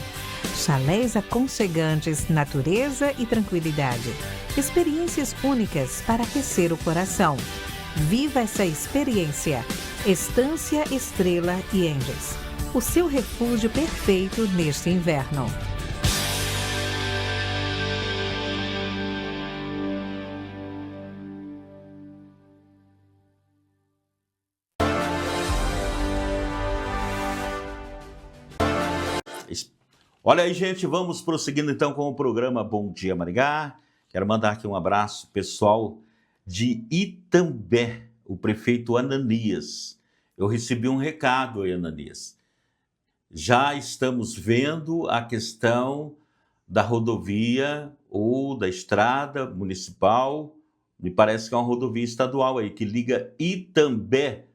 Chalés aconchegantes, natureza e tranquilidade. Experiências únicas para aquecer o coração. Viva essa experiência. Estância Estrela e Angels. O seu refúgio perfeito neste inverno. Olha aí, gente, vamos prosseguindo então com o programa Bom Dia Maringá. Quero mandar aqui um abraço pessoal de Itambé, o prefeito Ananias. Eu recebi um recado aí, Ananias. Já estamos vendo a questão da rodovia ou da estrada municipal, me parece que é uma rodovia estadual aí, que liga Itambé,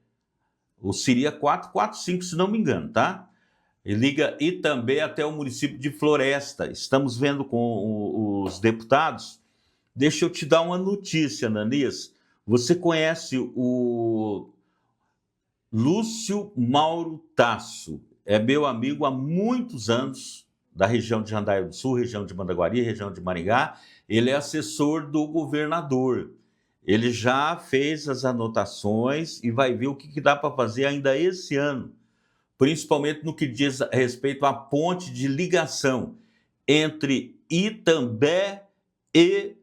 ou seria 445, se não me engano, tá? E liga Itambé até o município de Floresta. Estamos vendo com os deputados. Deixa eu te dar uma notícia, Ananias. Você conhece o Lúcio Mauro Tasso? É meu amigo há muitos anos, da região de Jandaia do Sul, região de Mandaguari, região de Maringá. Ele é assessor do governador. Ele já fez as anotações e vai ver o que dá para fazer ainda esse ano, principalmente no que diz respeito à ponte de ligação entre Itambé e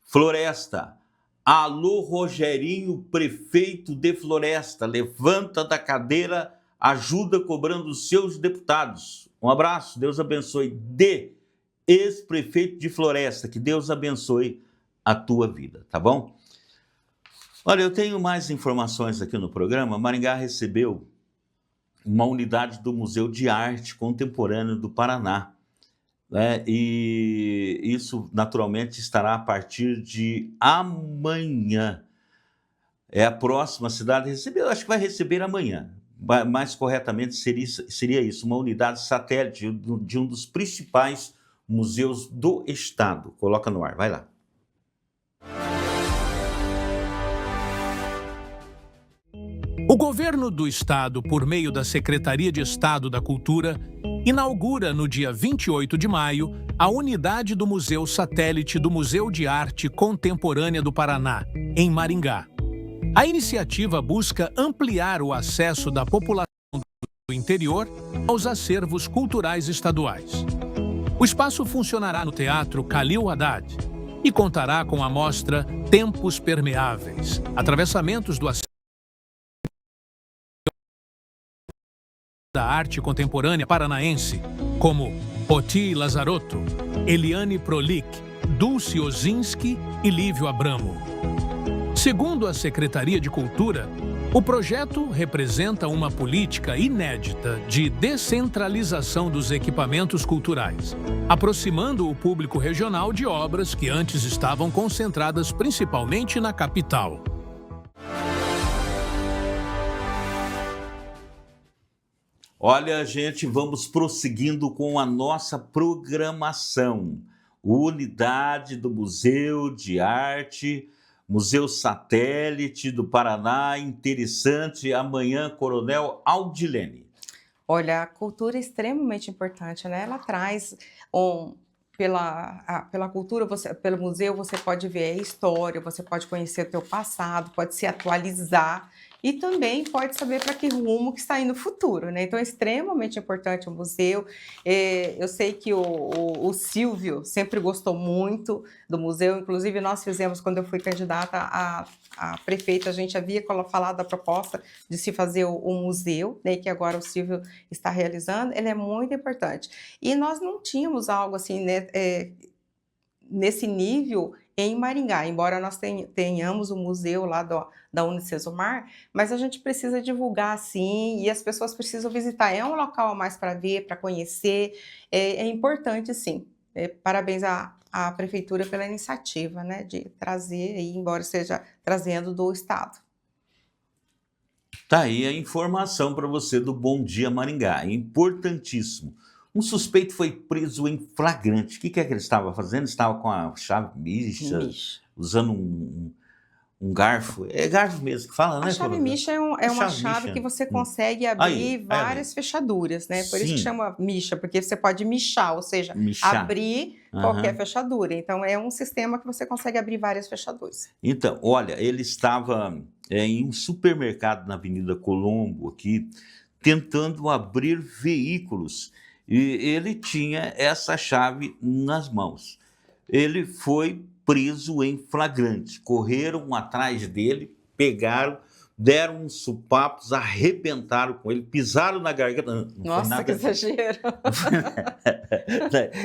Floresta. Alô, Rogerinho, prefeito de Floresta, levanta da cadeira, ajuda cobrando os seus deputados. Um abraço, Deus abençoe. De ex-prefeito de Floresta, que Deus abençoe a tua vida, tá bom? Olha, eu tenho mais informações aqui no programa. Maringá recebeu uma unidade do Museu de Arte Contemporânea do Paraná, né? E isso, naturalmente, estará a partir de amanhã. É a próxima cidade a receber, eu acho que vai receber amanhã. Mais corretamente seria isso, uma unidade satélite de um dos principais museus do estado. Coloca no ar, vai lá. O governo do estado, por meio da Secretaria de Estado da Cultura, inaugura no dia 28 de maio a unidade do Museu Satélite do Museu de Arte Contemporânea do Paraná, em Maringá. A iniciativa busca ampliar o acesso da população do interior aos acervos culturais estaduais. O espaço funcionará no Teatro Khalil Haddad e contará com a mostra Tempos Permeáveis, atravessamentos do acervo da arte contemporânea paranaense, como Oti Lazarotto, Eliane Prolik, Dulce Ozinski e Lívio Abramo. Segundo a Secretaria de Cultura, o projeto representa uma política inédita de descentralização dos equipamentos culturais, aproximando o público regional de obras que antes estavam concentradas principalmente na capital. Olha, gente, vamos prosseguindo com a nossa programação. Unidade do Museu de Arte, Museu Satélite do Paraná, interessante. Amanhã, Coronel Aldilene. Olha, a cultura é extremamente importante, né? Ela traz pela cultura, pelo museu, você pode ver a história, você pode conhecer o teu passado, pode se atualizar e também pode saber para que rumo que está indo o futuro, né? Então é extremamente importante o museu. Eu sei que o Silvio sempre gostou muito do museu, inclusive nós fizemos, quando eu fui candidata a prefeita, a gente havia falado da proposta de se fazer o museu, né, que agora o Silvio está realizando. Ele é muito importante. E nós não tínhamos algo assim, né, nesse nível em Maringá, embora nós tenhamos o museu lá da Unicesumar, mas a gente precisa divulgar sim, e as pessoas precisam visitar. É um local a mais para ver, para conhecer, é importante sim. Parabéns à Prefeitura pela iniciativa, né, de trazer, embora seja trazendo do Estado. Tá aí a informação para você do Bom Dia Maringá, importantíssimo. Um suspeito foi preso em flagrante. O que é que ele estava fazendo? Estava com a chave micha, usando um garfo. É garfo mesmo que fala, né? A chave micha é uma chave que você consegue abrir várias fechaduras, né? Por isso que chama micha, porque você pode michar, ou seja, abrir qualquer fechadura. Então, é um sistema que você consegue abrir várias fechaduras. Então, olha, ele estava em um supermercado na Avenida Colombo, aqui, tentando abrir veículos. E ele tinha essa chave nas mãos. Ele foi preso em flagrante. Correram atrás dele, pegaram, deram uns supapos, arrebentaram com ele, pisaram na garganta. Nossa, que exagero!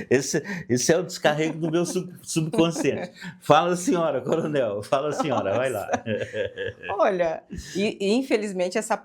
Esse é o descarrego do meu subconsciente. Fala, senhora, coronel, fala, senhora, vai lá. Olha, e infelizmente essa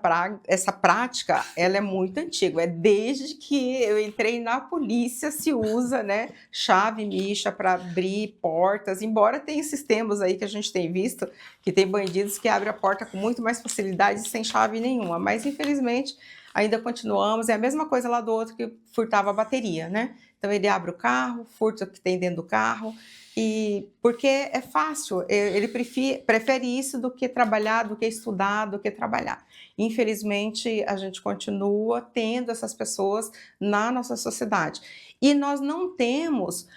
prática, ela é muito antiga. É desde que eu entrei na polícia se usa, né, chave micha para abrir portas, embora tenha sistemas aí que a gente tem visto, que tem bandidos que abrem a porta com muito mais facilidade sem chave nenhuma, mas infelizmente ainda continuamos, é a mesma coisa lá do outro que furtava a bateria, né? Então ele abre o carro, furta o que tem dentro do carro, e porque é fácil, ele prefere isso do que trabalhar, do que estudar, do que trabalhar. Infelizmente a gente continua tendo essas pessoas na nossa sociedade, e nós não temos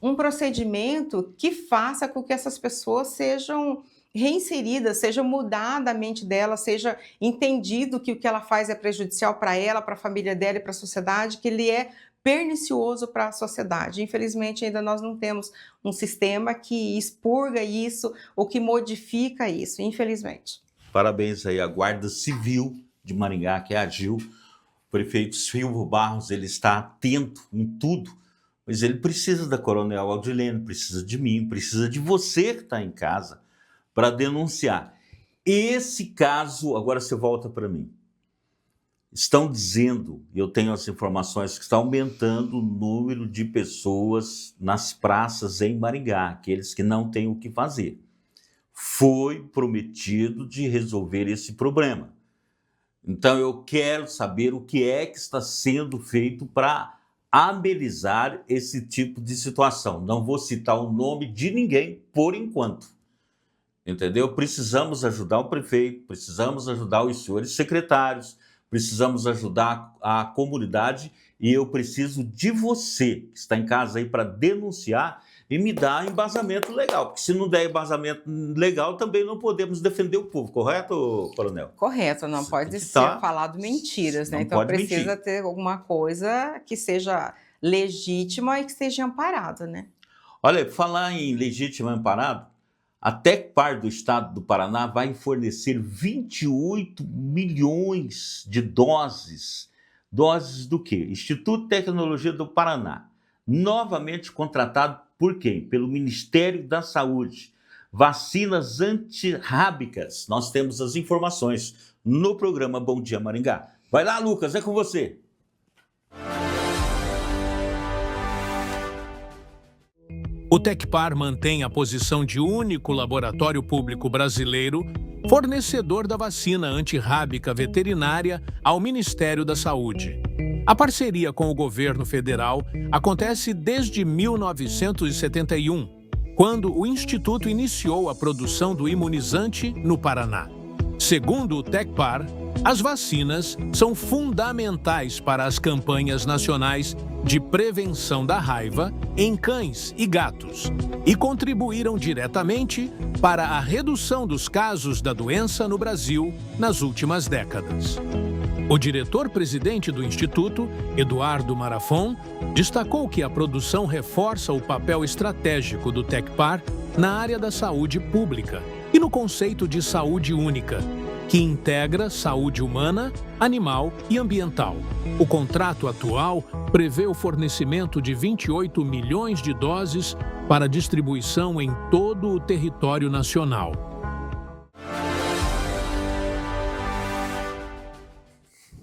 um procedimento que faça com que essas pessoas sejam reinseridas, seja mudada a mente dela, seja entendido que o que ela faz é prejudicial para ela, para a família dela e para a sociedade, que ele é pernicioso para a sociedade. Infelizmente, ainda nós não temos um sistema que expurga isso ou que modifica isso, infelizmente. Parabéns aí à Guarda Civil de Maringá, que agiu. O prefeito Silvio Barros, ele está atento em tudo, mas ele precisa da Coronel Aldilene, precisa de mim, precisa de você que está em casa, para denunciar. Esse caso, agora você volta para mim. Estão dizendo, e eu tenho as informações, que está aumentando o número de pessoas nas praças em Maringá, aqueles que não têm o que fazer. Foi prometido de resolver esse problema. Então eu quero saber o que é que está sendo feito para amenizar esse tipo de situação. Não vou citar o nome de ninguém por enquanto. Entendeu? Precisamos ajudar o prefeito, precisamos ajudar os senhores secretários, precisamos ajudar a comunidade e eu preciso de você que está em casa aí para denunciar e me dar embasamento legal, porque se não der embasamento legal também não podemos defender o povo, correto, coronel? Correto, não pode ser falado mentiras, né? Então precisa ter alguma coisa que seja legítima e que seja amparada, né? Olha, falar em legítimo amparado, a Tecpar do Estado do Paraná vai fornecer 28 milhões de doses. Doses do quê? Instituto de Tecnologia do Paraná. Novamente contratado por quem? Pelo Ministério da Saúde. Vacinas antirrábicas. Nós temos as informações no programa Bom Dia Maringá. Vai lá, Lucas, é com você. O Tecpar mantém a posição de único laboratório público brasileiro fornecedor da vacina antirrábica veterinária ao Ministério da Saúde. A parceria com o governo federal acontece desde 1971, quando o Instituto iniciou a produção do imunizante no Paraná. Segundo o Tecpar, as vacinas são fundamentais para as campanhas nacionais de prevenção da raiva em cães e gatos e contribuíram diretamente para a redução dos casos da doença no Brasil nas últimas décadas. O diretor-presidente do Instituto, Eduardo Marafon, destacou que a produção reforça o papel estratégico do Tecpar na área da saúde pública e no conceito de saúde única, que integra saúde humana, animal e ambiental. O contrato atual prevê o fornecimento de 28 milhões de doses para distribuição em todo o território nacional.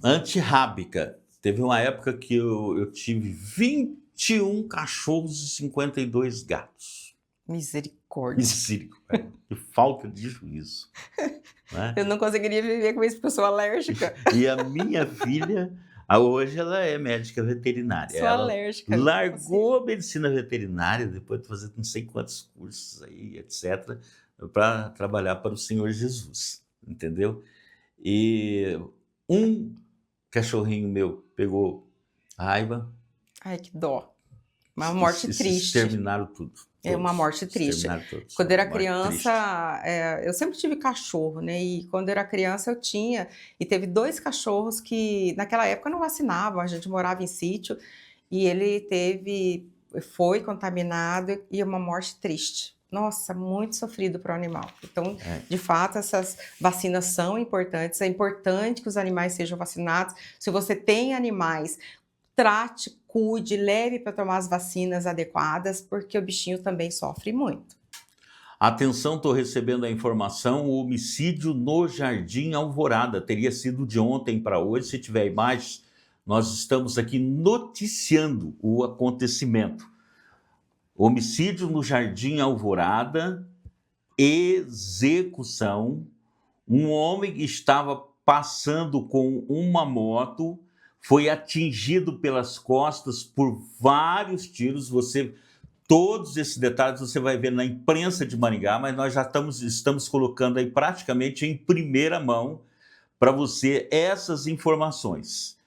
Antirrábica. Teve uma época que eu tive 21 cachorros e 52 gatos. Misericórdia. Misericórdia. Que falta de juízo. Né? Eu não conseguiria viver com isso, porque eu sou alérgica. E a minha filha, hoje ela é médica veterinária. Sou ela alérgica. largou a medicina veterinária, depois de fazer não sei quantos cursos aí, etc., para trabalhar para o Senhor Jesus, entendeu? E um cachorrinho meu pegou raiva. Ai, que dó. Uma morte triste. Exterminaram tudo. É uma morte triste. Quando eu era criança, eu sempre tive cachorro, né? E quando eu era criança eu tinha, e teve 2 cachorros que naquela época não vacinavam, a gente morava em sítio, e ele foi contaminado e uma morte triste. Nossa, muito sofrido para o animal. Então, de fato, essas vacinas são importantes, é importante que os animais sejam vacinados. Se você tem animais, trate, cuide, leve para tomar as vacinas adequadas, porque o bichinho também sofre muito. Atenção, estou recebendo a informação, o homicídio no Jardim Alvorada teria sido de ontem para hoje. Se tiver imagens, nós estamos aqui noticiando o acontecimento. Homicídio no Jardim Alvorada, execução. Um homem que estava passando com uma moto, foi atingido pelas costas por vários tiros. Todos esses detalhes você vai ver na imprensa de Maringá, mas nós já estamos colocando aí praticamente em primeira mão para você essas informações.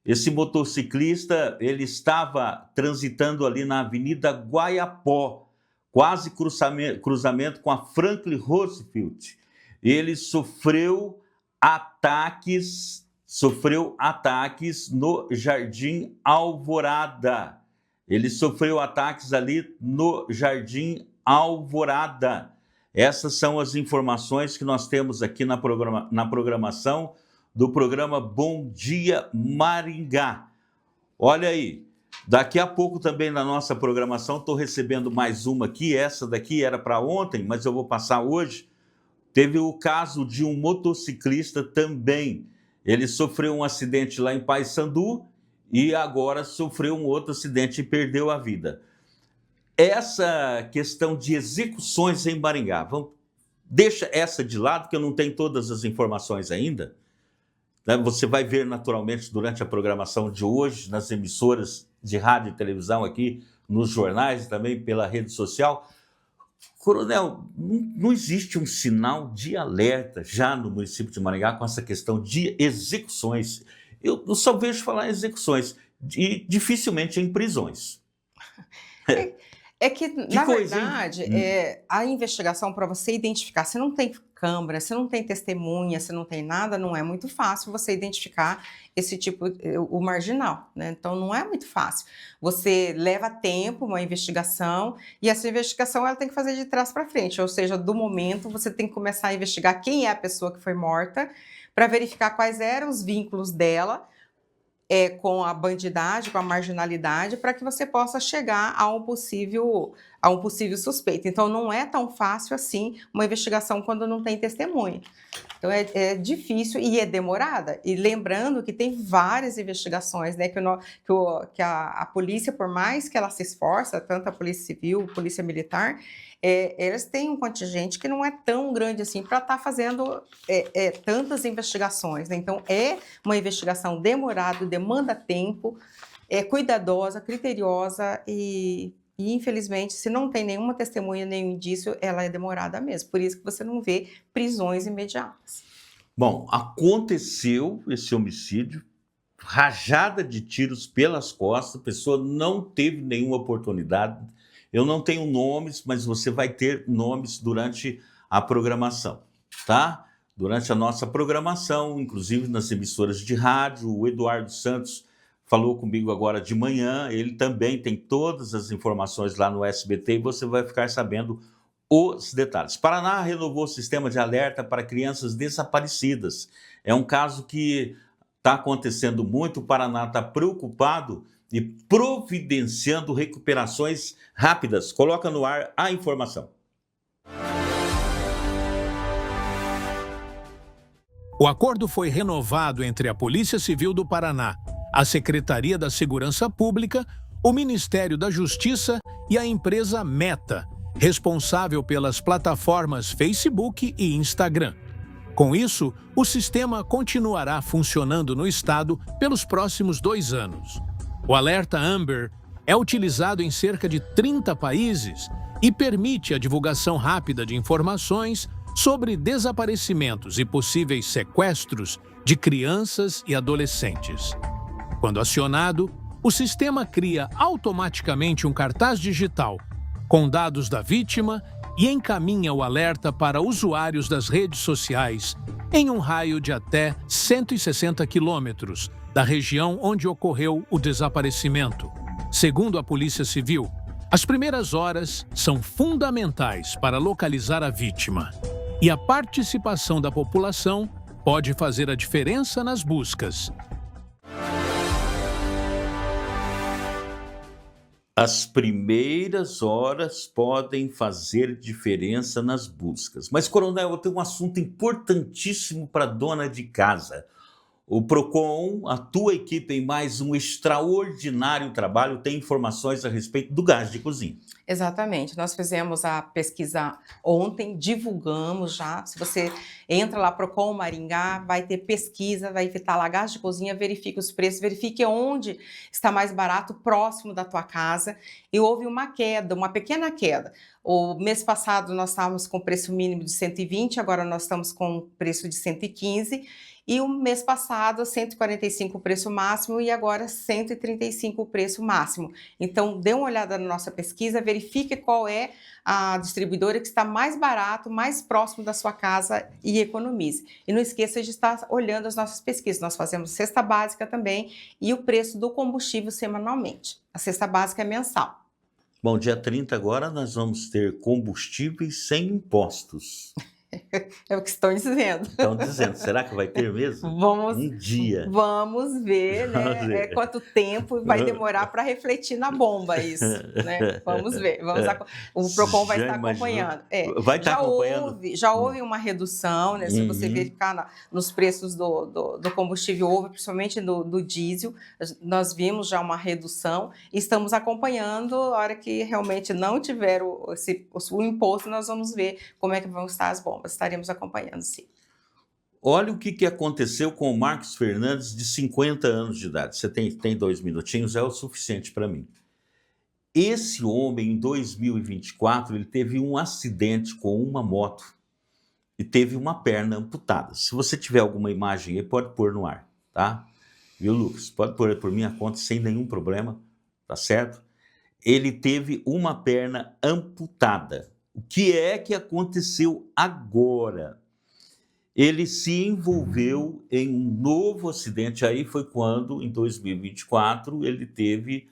Esse motociclista, ele estava transitando ali na Avenida Guaiapó, quase cruzamento com a Franklin Roosevelt. Ele sofreu ataques no Jardim Alvorada. Ele sofreu ataques ali no Jardim Alvorada. Essas são as informações que nós temos aqui na programação do programa Bom Dia Maringá. Olha aí, daqui a pouco também na nossa programação, estou recebendo mais uma aqui. Essa daqui era para ontem, mas eu vou passar hoje. Teve o caso de um motociclista também. Ele sofreu um acidente lá em Paissandu e agora sofreu um outro acidente e perdeu a vida. Essa questão de execuções em Maringá, deixa essa de lado, que eu não tenho todas as informações ainda. Você vai ver naturalmente durante a programação de hoje, nas emissoras de rádio e televisão aqui, nos jornais e também pela rede social. Coronel, não existe um sinal de alerta já no município de Maringá com essa questão de execuções. Eu só vejo falar em execuções, e dificilmente em prisões. É que, na verdade, a investigação, para você identificar, se não tem câmera, se não tem testemunha, se não tem nada, não é muito fácil você identificar esse tipo, o marginal, né? Então, não é muito fácil. Você leva tempo, uma investigação, e essa investigação ela tem que fazer de trás para frente, ou seja, do momento você tem que começar a investigar quem é a pessoa que foi morta, para verificar quais eram os vínculos dela com a bandidagem, com a marginalidade, para que você possa chegar a um possível suspeito. Então, não é tão fácil assim uma investigação quando não tem testemunha. Então, é difícil e é demorada. E lembrando que tem várias investigações, né, que a polícia, por mais que ela se esforça, tanto a Polícia Civil, a Polícia Militar, elas têm um contingente que não é tão grande assim para estar fazendo tantas investigações, né? Então, é uma investigação demorada, demanda tempo, é cuidadosa, criteriosa e, infelizmente, se não tem nenhuma testemunha, nenhum indício, ela é demorada mesmo. Por isso que você não vê prisões imediatas. Bom, aconteceu esse homicídio, rajada de tiros pelas costas, a pessoa não teve nenhuma oportunidade. Eu não tenho nomes, mas você vai ter nomes durante a programação, tá? Durante a nossa programação, inclusive nas emissoras de rádio, o Eduardo Santos falou comigo agora de manhã, ele também tem todas as informações lá no SBT e você vai ficar sabendo os detalhes. Paraná renovou o sistema de alerta para crianças desaparecidas. É um caso que está acontecendo muito, o Paraná está preocupado e providenciando recuperações rápidas. Coloca no ar a informação. O acordo foi renovado entre a Polícia Civil do Paraná, a Secretaria da Segurança Pública, o Ministério da Justiça e a empresa Meta, responsável pelas plataformas Facebook e Instagram. Com isso, o sistema continuará funcionando no estado pelos próximos 2 anos. O alerta Amber é utilizado em cerca de 30 países e permite a divulgação rápida de informações sobre desaparecimentos e possíveis sequestros de crianças e adolescentes. Quando acionado, o sistema cria automaticamente um cartaz digital com dados da vítima e encaminha o alerta para usuários das redes sociais em um raio de até 160 quilômetros da região onde ocorreu o desaparecimento. Segundo a Polícia Civil, as primeiras horas são fundamentais para localizar a vítima e a participação da população pode fazer a diferença nas buscas. As primeiras horas podem fazer diferença nas buscas. Mas, Coronel, eu tenho um assunto importantíssimo para a dona de casa. O PROCON, a tua equipe, em mais um extraordinário trabalho, tem informações a respeito do gás de cozinha. Exatamente, nós fizemos a pesquisa ontem, divulgamos já. Se você entra lá PROCON Maringá, vai ter pesquisa, vai estar lá gás de cozinha, verifique os preços, verifique onde está mais barato, próximo da tua casa. E houve uma queda, uma pequena queda. O mês passado nós estávamos com preço mínimo de 120, agora nós estamos com preço de 115. E o mês passado, 145 o preço máximo e agora 135 o preço máximo. Então, dê uma olhada na nossa pesquisa, verifique qual é a distribuidora que está mais barato, mais próximo da sua casa e economize. E não esqueça de estar olhando as nossas pesquisas. Nós fazemos cesta básica também e o preço do combustível semanalmente. A cesta básica é mensal. Bom, dia 30 agora nós vamos ter combustíveis sem impostos. É o que estão dizendo. Estão dizendo. Será que vai ter mesmo? Um dia. Vamos ver, né? Vamos ver. Quanto tempo vai demorar para refletir na bomba isso, né? Vamos ver. O PROCON vai estar acompanhando. Vai estar acompanhando? Já houve uma redução, né? Se você verificar nos preços do combustível, houve, principalmente do diesel, nós vimos já uma redução e estamos acompanhando. A hora que realmente não tiver o imposto, nós vamos ver como é que vão estar as bombas. Estaremos acompanhando, sim. Olha o que aconteceu com o Marcos Fernandes, de 50 anos de idade. Você tem 2 minutinhos, é o suficiente para mim. Esse homem, em 2024, ele teve um acidente com uma moto e teve uma perna amputada. Se você tiver alguma imagem aí, pode pôr no ar, tá? Viu, Lucas? Pode pôr por minha conta, sem nenhum problema, tá certo? Ele teve uma perna amputada. O que é que aconteceu agora? Ele se envolveu em um novo acidente, aí foi quando, em 2024, ele teve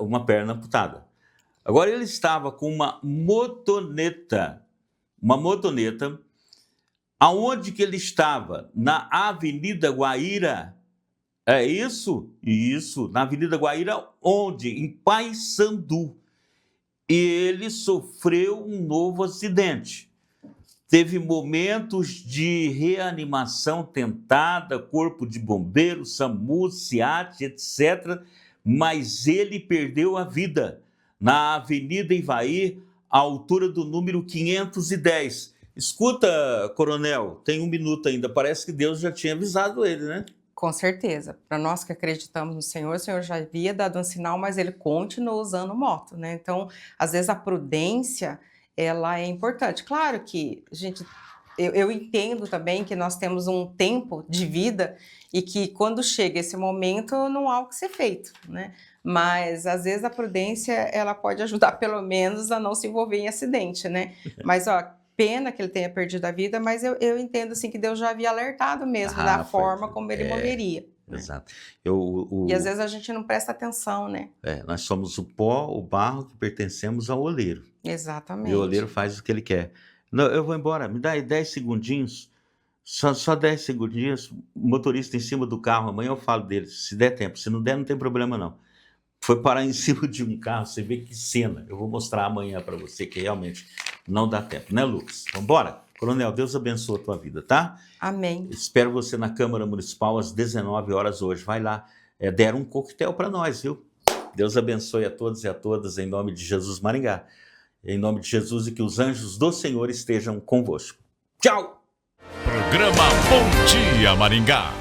uma perna amputada. Agora ele estava com uma motoneta, aonde que ele estava? Na Avenida Guaíra, é isso? Isso, na Avenida Guaíra, onde? Em Paissandu. E ele sofreu um novo acidente. Teve momentos de reanimação tentada, corpo de bombeiro, SAMU, SEAT, etc. Mas ele perdeu a vida na Avenida Ivaí, à altura do número 510. Escuta, Coronel, tem 1 minuto ainda. Parece que Deus já tinha avisado ele, né? Com certeza. Para nós que acreditamos no Senhor, o Senhor já havia dado um sinal, mas ele continuou usando moto, né? Então, às vezes a prudência, ela é importante. Claro que, gente, eu entendo também que nós temos um tempo de vida e que quando chega esse momento não há o que ser feito, né? Mas, às vezes, a prudência, ela pode ajudar pelo menos a não se envolver em acidente, né? Mas, pena que ele tenha perdido a vida, mas eu entendo assim que Deus já havia alertado mesmo da forma como ele morreria. Exato. E às vezes a gente não presta atenção, né? Nós somos o pó, o barro que pertencemos ao oleiro. Exatamente. E o oleiro faz o que ele quer. Não, eu vou embora, me dá aí 10 segundinhos, só 10 segundinhos, o motorista em cima do carro, amanhã eu falo dele, se der tempo, se não der, não tem problema não. Foi parar em cima de um carro, você vê que cena. Eu vou mostrar amanhã para você, que realmente não dá tempo, né, Lucas? Vamos embora? Coronel, Deus abençoe a tua vida, tá? Amém. Espero você na Câmara Municipal às 19 horas hoje. Vai lá, deram um coquetel para nós, viu? Deus abençoe a todos e a todas, em nome de Jesus Maringá. em nome de Jesus, e que os anjos do Senhor estejam convosco. Tchau! Programa Bom Dia Maringá.